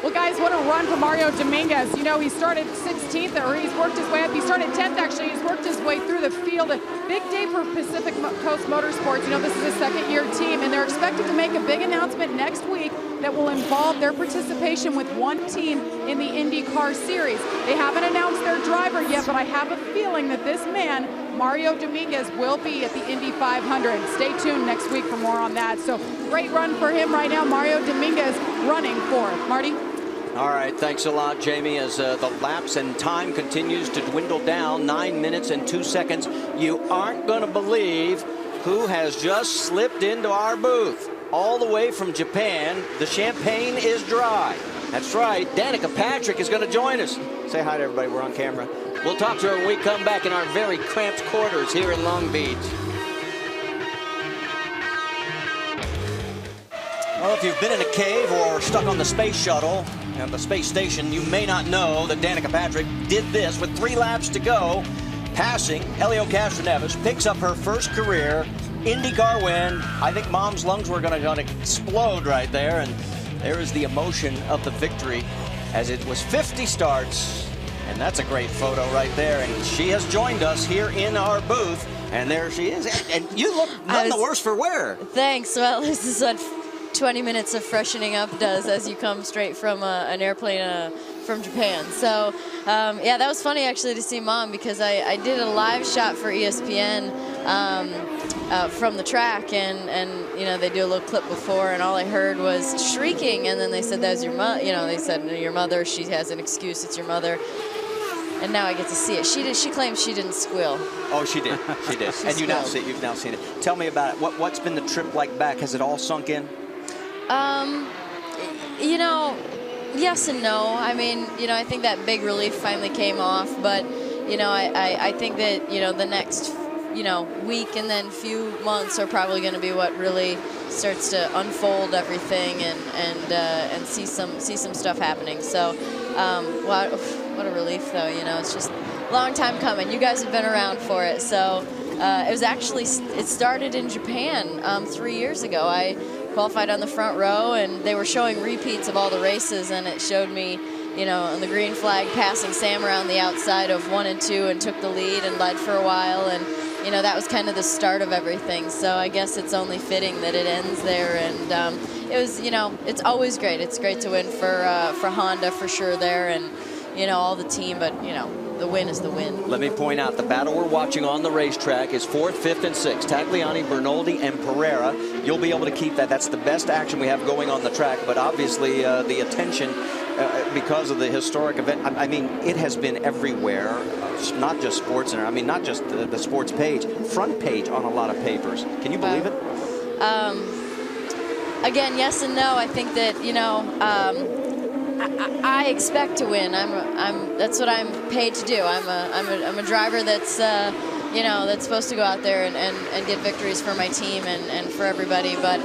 Well, guys, what a run for Mario Dominguez. You know, he started 16th, or he's worked his way up. He started 10th, actually. He's worked his way through the field. A big day for Pacific Coast Motorsports. You know, this is a second-year team, and they're expected to make a big announcement next week that will involve their participation with one team in the IndyCar Series. They haven't announced their driver yet, but I have a feeling that this man, Mario Dominguez, will be at the Indy 500. Stay tuned next week for more on that. So great run for him right now. Mario Dominguez running fourth. Marty? All right, thanks a lot, Jamie, as the laps and time continues to dwindle down, 9 minutes and 2 seconds. You aren't going to believe who has just slipped into our booth. All the way from Japan, the champagne is dry. That's right, Danica Patrick is going to join us. Say hi to everybody, we're on camera. We'll talk to her when we come back in our very cramped quarters here in Long Beach. Well, if you've been in a cave or stuck on the space shuttle and the space station, you may not know that Danica Patrick did this with 3 laps to go, passing Helio Castroneves, picks up her first career IndyCar win. I think Mom's lungs were going to explode right there, and there is the emotion of the victory as it was 50 starts, and that's a great photo right there. And she has joined us here in our booth, and there she is. And you look none the worse for wear. Thanks. Well, this is what 20 minutes of freshening up does as you come straight from an airplane from Japan. So yeah, that was funny actually to see Mom, because I did a live shot for ESPN from the track, and you know, they do a little clip before, and all I heard was shrieking, and then they said, "That's your mother." You know, they said, "Your mother. She has an excuse. It's your mother." And now I get to see it. She claims she didn't squeal. Oh, she did. She did. And you've now seen it. Tell me about it. What's been the trip like back? Has it all sunk in? You know, yes and no. I mean, you know, I think that big relief finally came off, but, you know, I think that, you know, the next, you know, week and then few months are probably going to be what really starts to unfold everything and see some stuff happening. So, what a relief, though. You know, it's just a long time coming. You guys have been around for it. So it was actually, it started in Japan 3 years ago. I qualified on the front row, and they were showing repeats of all the races, and it showed me, you know, on the green flag, passing Sam around the outside of 1 and 2 and took the lead and led for a while, and, you know, that was kind of the start of everything. So I guess it's only fitting that it ends there, and it was, you know, it's always great. It's great to win for Honda for sure there, and, you know, all the team, but, you know, the win is the win. Let me point out, the battle we're watching on the racetrack is 4th, 5th, and 6th. Tagliani, Bernoldi, and Pereira. You'll be able to keep that. That's the best action we have going on the track. But obviously, the attention, because of the historic event, I mean, it has been everywhere. Not just SportsCenter. I mean, not just the sports page. Front page on a lot of papers. Can you believe it? Again, yes and no. I think that, you know, I expect to win. That's what I'm paid to do. I'm a driver that's you know, that's supposed to go out there and get victories for my team and for everybody. But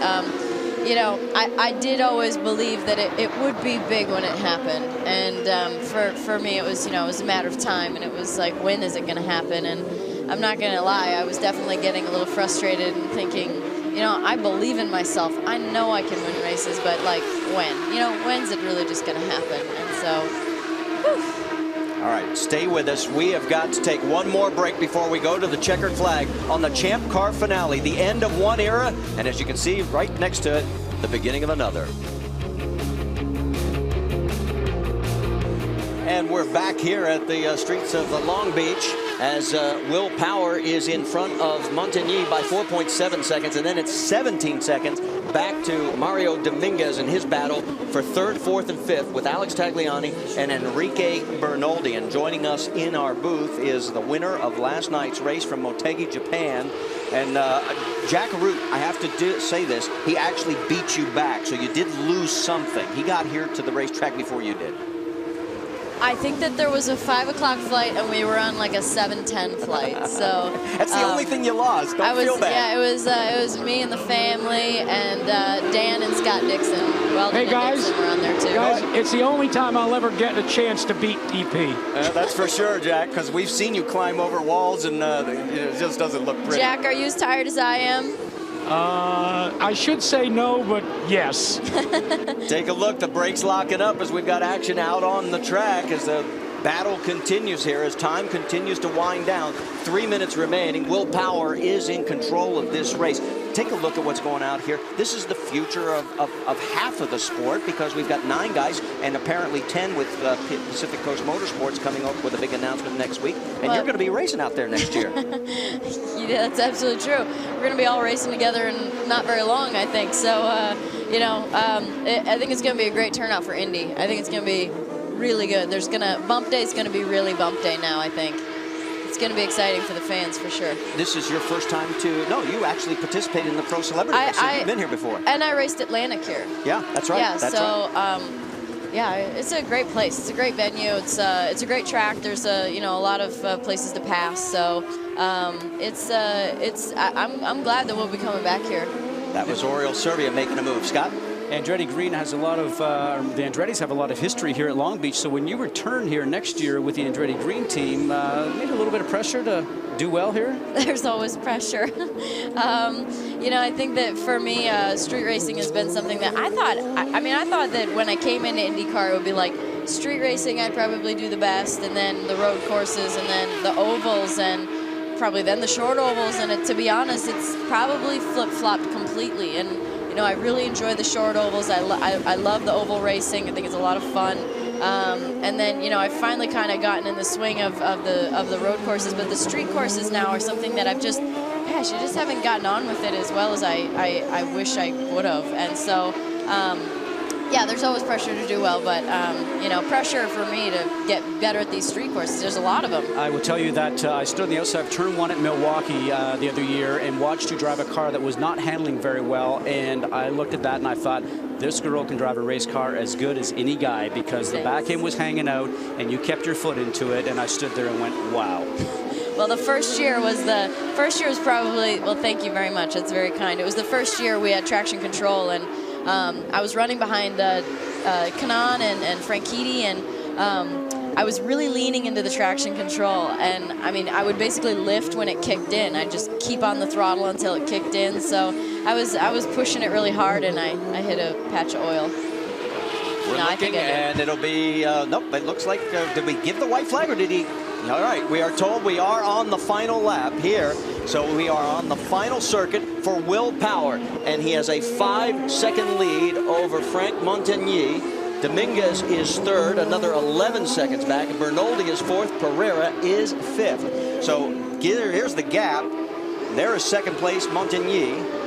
you know, I did always believe that it would be big when it happened. And for me, it was, you know, it was a matter of time, and it was like, when is it going to happen? And I'm not going to lie, I was definitely getting a little frustrated and thinking, you know, I believe in myself. I know I can win races, but like, when? You know, when's it really just going to happen? And so, whew. All right, stay with us. We have got to take one more break before we go to the checkered flag on the Champ Car finale, the end of one era, and as you can see right next to it, the beginning of another. And we're back here at the streets of Long Beach as Will Power is in front of Montigny by 4.7 seconds, and then it's 17 seconds back to Mario Dominguez in his battle for 3rd, 4th, and 5th with Alex Tagliani and Enrique Bernoldi. And joining us in our booth is the winner of last night's race from Motegi, Japan. And Jack Root, I have to say this, he actually beat you back, so you did lose something. He got here to the racetrack before you did. I think that there was a 5 o'clock flight and we were on like a 7:10 flight. So that's the only thing you lost. Don't feel bad. Yeah, it was me and the family and Dan and Scott Dixon. Well, hey guys, Dixon were on there too. Guys, it's the only time I'll ever get a chance to beat DP. That's for sure, Jack, because we've seen you climb over walls and it just doesn't look pretty. Jack, are you as tired as I am? I should say no, but yes. Take a look. The brake's locking up as we've got action out on the track as the battle continues here, as time continues to wind down. 3 minutes remaining. Will Power is in control of this race. Take a look at what's going out here. This is the future of half of the sport, because we've got 9 guys and apparently 10 with Pacific Coast Motorsports coming up with a big announcement next week. And you're going to be racing out there next year. Yeah, that's absolutely true. We're going to be all racing together in not very long, I think. So, I think it's going to be a great turnout for Indy. I think it's going to be really good. Bump day is going to be really bump day now, I think. It's going to be exciting for the fans, for sure. This is your first time you actually participated in the Pro Celebrity Race. You've been here before. And I raced Atlantic here. Yeah, that's right. Yeah, right. Yeah, it's a great place. It's a great venue. It's a great track. There's a lot of places to pass. So I'm glad that we'll be coming back here. That was Oriole Serbia making a move. Scott? Andretti Green has a lot of, the Andretti's have a lot of history here at Long Beach. So when you return here next year with the Andretti Green team, maybe a little bit of pressure to do well here? There's always pressure. I think that for me, street racing has been something that I thought that when I came into IndyCar, it would be like street racing, I'd probably do the best, and then the road courses, and then the ovals, and probably then the short ovals. And to be honest, it's probably flip-flopped completely. And I really enjoy the short ovals. I love the oval racing. I think it's a lot of fun. And then, I've finally kind of gotten in the swing of the road courses, but the street courses now are something that I just haven't gotten on with it as well as I wish I would have. And so, yeah, there's always pressure to do well, but, pressure for me to get better at these street courses. There's a lot of them. I will tell you that I stood on the outside of turn 1 at Milwaukee the other year and watched you drive a car that was not handling very well, and I looked at that and I thought, this girl can drive a race car as good as any guy, because the back end was hanging out and you kept your foot into it, and I stood there and went, wow. Well, the first year was probably, well, thank you very much. That's very kind. It was the first year we had traction control, and I was running behind Kanan and Franchitti, and I was really leaning into the traction control. And I would basically lift when it kicked in. I'd just keep on the throttle until it kicked in. So I was pushing it really hard, and I hit a patch of oil. We're looking, and it'll be, nope, it looks like, did we give the white flag, or did he? All right, we are told we are on the final lap here. So we are on the final circuit for Will Power, and he has a 5-second lead over Frank Montagny. Dominguez is third, another 11 seconds back. Bernoldi is fourth. Pereira is fifth. So here's the gap. There is second place Montagny.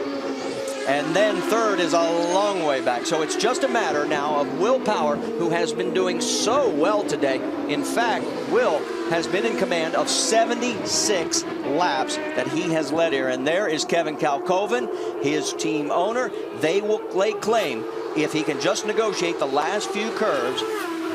And then third is a long way back. So it's just a matter now of Will Power, who has been doing so well today. In fact, Will has been in command of 76 laps that he has led here. And there is Kevin Kalkoven, his team owner. They will lay claim, if he can just negotiate the last few curves,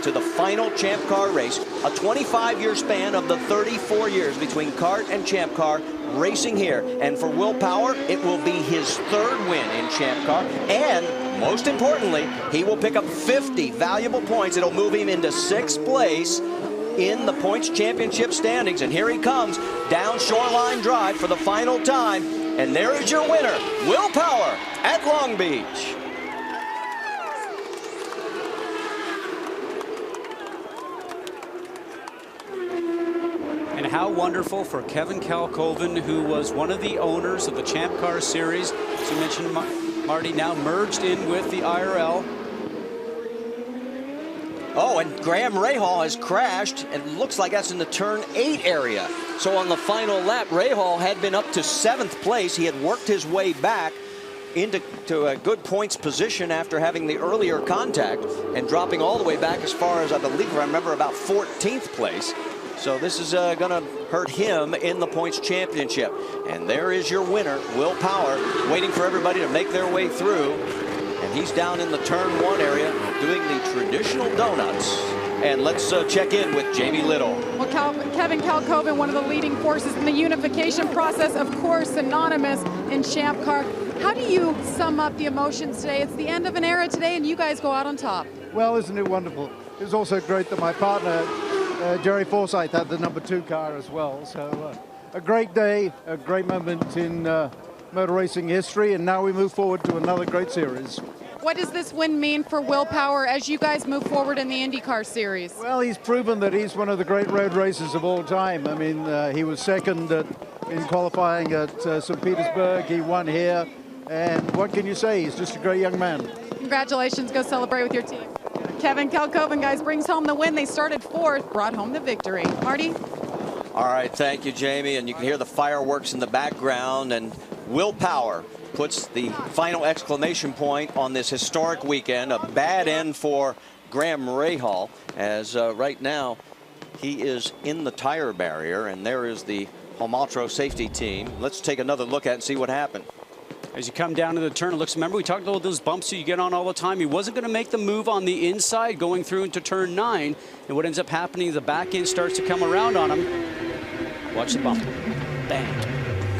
to the final Champ Car race. A 25-year span of the 34 years between kart and Champ Car racing here. And for Will Power, it will be his third win in Champ Car. And most importantly, he will pick up 50 valuable points. It'll move him into 6th place in the points championship standings. And here he comes down Shoreline Drive for the final time. And there is your winner, Will Power at Long Beach. And how wonderful for Kevin Kalkoven, who was one of the owners of the Champ Car Series. As you mentioned, Marty, now merged in with the IRL. Oh, and Graham Rahal has crashed. It looks like that's in the turn 8 area. So on the final lap, Rahal had been up to 7th place. He had worked his way back into a good points position after having the earlier contact and dropping all the way back as far as, I believe, I remember, about 14th place. So this is going to hurt him in the points championship. And there is your winner, Will Power, waiting for everybody to make their way through. And he's down in the turn 1 area doing the traditional donuts. And let's check in with Jamie Little. Well, Kevin Kalkoven, one of the leading forces in the unification process, of course, synonymous in Champ Car. How do you sum up the emotions today? It's the end of an era today, and you guys go out on top. Well, isn't it wonderful? It was also great that my partner, Jerry Forsyth, had the #2 car as well. So a great day, a great moment in motor racing history, and now we move forward to another great series. What does this win mean for Will Power as you guys move forward in the IndyCar series? Well, he's proven that he's one of the great road racers of all time. I mean, he was second in qualifying at St. Petersburg. He won here. And what can you say? He's just a great young man. Congratulations. Go celebrate with your team. Kevin Kalkoven, guys, brings home the win. They started 4th, brought home the victory. Marty? All right, thank you, Jamie. And you can hear the fireworks in the background. And Will Power puts the final exclamation point on this historic weekend. A bad end for Graham Rahal, as right now he is in the tire barrier, and there is the Homaltro safety team. Let's take another look at it and see what happened. As you come down to the turn, it looks, remember we talked about those bumps that you get on all the time. He wasn't going to make the move on the inside going through into turn 9. And what ends up happening, the back end starts to come around on him. Watch the bump. Bang.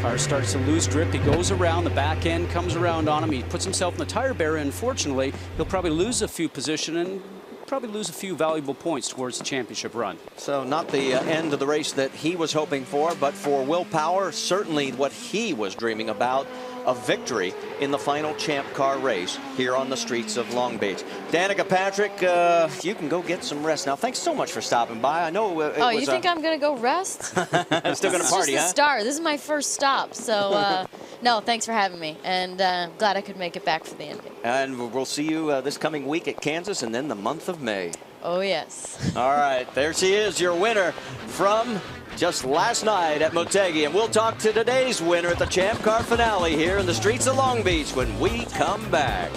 Car starts to lose grip. He goes around. The back end comes around on him. He puts himself in the tire barrier. Unfortunately, he'll probably lose a few position and probably lose a few valuable points towards the championship run. So not the end of the race that he was hoping for, but for Will Power, certainly what he was dreaming about, a victory in the final Champ Car race here on the streets of Long Beach. Danica Patrick, you can go get some rest now. Thanks so much for stopping by. I know it was you think I'm going to go rest? I'm still going to party, huh? This is huh? the start. This is my first stop. So, no, thanks for having me. And glad I could make it back for the ending. And we'll see you this coming week at Kansas and then the month of May. Oh, yes. All right, there she is, your winner from just last night at Motegi. And we'll talk to today's winner at the Champ Car finale here in the streets of Long Beach when we come back.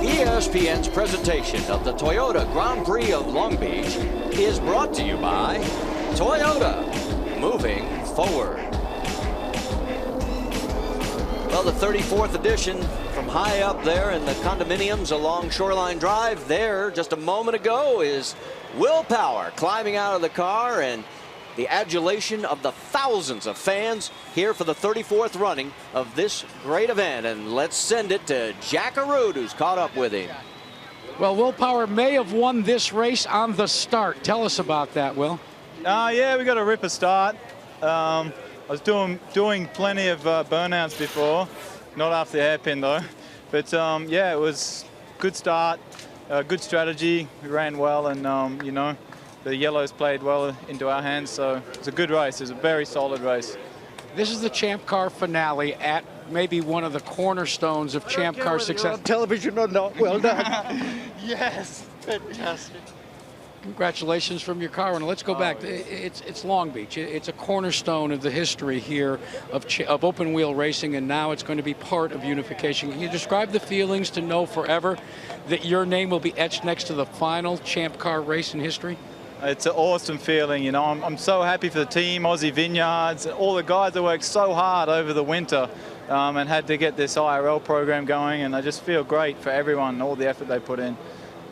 ESPN's presentation of the Toyota Grand Prix of Long Beach is brought to you by Toyota, moving forward. Well, the 34th edition from high up there in the condominiums along Shoreline Drive there just a moment ago is Will Power climbing out of the car, and the adulation of the thousands of fans here for the 34th running of this great event. And let's send it to Jack Arute, who's caught up with him. Well, Will Power may have won this race on the start. Tell us about that, Will. Yeah, we got a ripper start. I was doing plenty of burnouts before, not after the hairpin though. But yeah, it was good start, good strategy. We ran well, and you know, the yellows played well into our hands. So it's a good race. It's a very solid race. This is the Champ Car finale at maybe one of the cornerstones of Champ Car success. On television or not? Well done. Yes, fantastic. Congratulations from your car. And let's go back. It's Long Beach. It's a cornerstone of the history here of open wheel racing, and now it's going to be part of unification. Can you describe the feelings to know forever that your name will be etched next to the final Champ Car race in history? It's an awesome feeling, you know. I'm so happy for the team, Aussie Vineyards, all the guys that worked so hard over the winter and had to get this IRL program going, and I just feel great for everyone, all the effort they put in.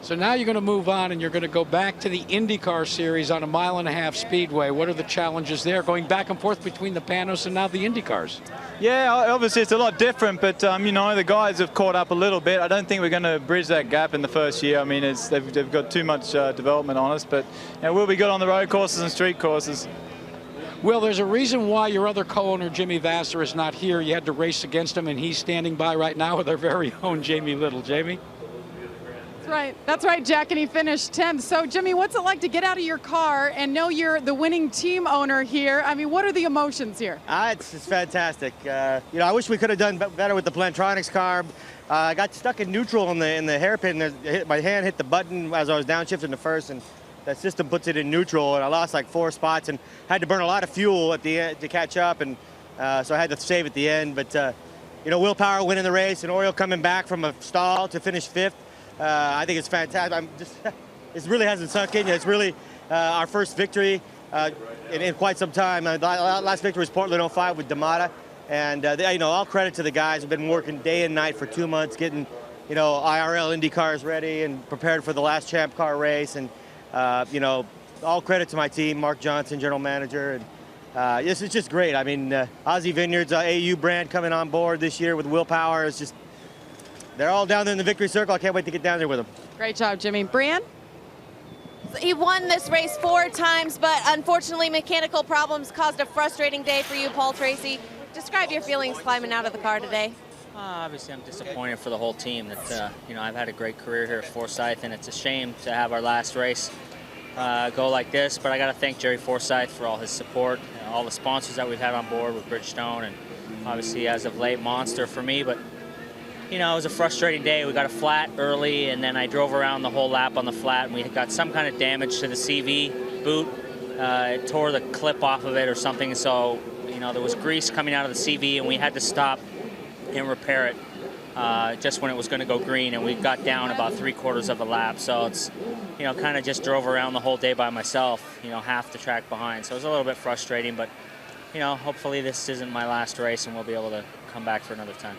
So now you're going to move on and you're going to go back to the IndyCar series on a 1.5 mile speedway. What are the challenges there, going back and forth between the Panos and now the IndyCars? Yeah, obviously it's a lot different, but you know, the guys have caught up a little bit. I don't think we're going to bridge that gap in the first year. I mean, they've got too much development on us, but you know, we'll be good on the road courses and street courses. Well, there's a reason why your other co-owner, Jimmy Vassar, is not here. You had to race against him, and he's standing by right now with our very own Jamie Little. Jamie? That's right, Jack, and he finished 10th. So, Jimmy, what's it like to get out of your car and know you're the winning team owner here? I mean, what are the emotions here? It's fantastic. You know, I wish we could have done better with the Plantronics car. I got stuck in neutral in the hairpin. My hand hit the button as I was downshifting the first, and that system puts it in neutral, and I lost like 4 spots and had to burn a lot of fuel at the end to catch up, and so I had to save at the end. But you know, Will Power winning the race and Oriole coming back from a stall to finish 5th. I think it's fantastic. It really hasn't sunk in yet. It's really our first victory in quite some time. The last victory was Portland 05 with D'Amata, And all credit to the guys who've been working day and night for 2 months, getting IRL Indy cars ready and prepared for the last Champ Car race. And all credit to my team, Mark Johnson, general manager. And this is just great. I mean, Aussie Vineyards AU brand coming on board this year with Willpower is just, they're all down there in the victory circle. I can't wait to get down there with them. Great job, Jimmy. Brian? He won this race 4 times, but unfortunately mechanical problems caused a frustrating day for you, Paul Tracy. Describe your feelings climbing out of the car today. Obviously, I'm disappointed for the whole team. That I've had a great career here at Forsyth, and it's a shame to have our last race go like this. But I got to thank Jerry Forsyth for all his support, all the sponsors that we've had on board with Bridgestone, and obviously as of late Monster for me. But it was a frustrating day. We got a flat early, and then I drove around the whole lap on the flat, and we got some kind of damage to the CV boot. It tore the clip off of it or something. So there was grease coming out of the CV, and we had to stop and repair it just when it was going to go green, and we got down about 3/4 of a lap. So it's kind of just drove around the whole day by myself, half the track behind. So it was a little bit frustrating, but hopefully this isn't my last race and we'll be able to come back for another time.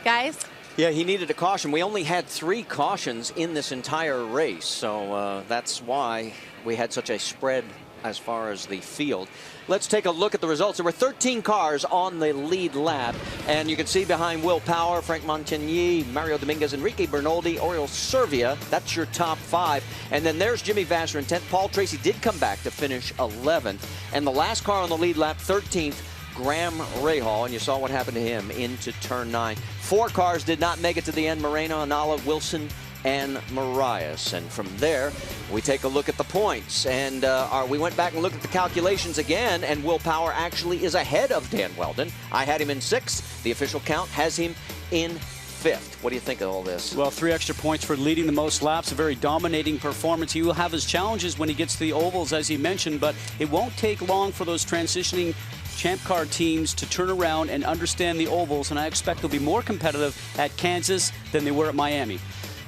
Guys? Yeah, he needed a caution. We only had 3 cautions in this entire race, so that's why we had such a spread as far as the field. Let's take a look at the results. There were 13 cars on the lead lap, and you can see behind Willpower, Frank Montagny, Mario Dominguez, Enrique Bernoldi, Oriol Servia. That's your top 5. And then there's Jimmy Vasser in 10th. Paul Tracy did come back to finish 11th. And the last car on the lead lap, 13th, Graham Rahal, and you saw what happened to him into turn 9. 4 cars did not make it to the end. Moreno, Anala, Wilson, and Marias. And from there, we take a look at the points. And we went back and looked at the calculations again, and Willpower actually is ahead of Dan Weldon. I had him in 6th. The official count has him in 5th. What do you think of all this? Well, 3 extra points for leading the most laps, a very dominating performance. He will have his challenges when he gets to the ovals, as he mentioned, but it won't take long for those transitioning Champ Car teams to turn around and understand the ovals, and I expect they'll be more competitive at Kansas than they were at Miami.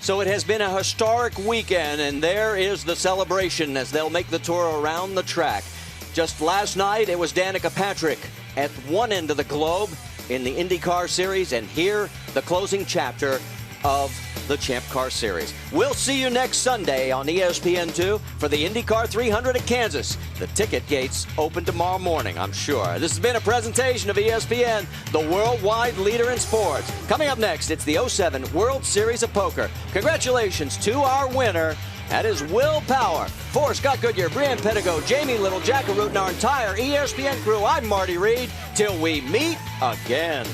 So it has been a historic weekend, and there is the celebration as they'll make the tour around the track. Just last night, it was Danica Patrick at one end of the globe in the IndyCar Series, and here, the closing chapter of the Champ Car Series. We'll see you next Sunday on ESPN2 for the IndyCar 300 at Kansas. The ticket gates open tomorrow morning, I'm sure. This has been a presentation of ESPN, the worldwide leader in sports. Coming up next, it's the 07 World Series of Poker. Congratulations to our winner. That is Willpower. For Scott Goodyear, Brian Pedigo, Jamie Little, Jack Root, and our entire ESPN crew, I'm Marty Reed. Till we meet again.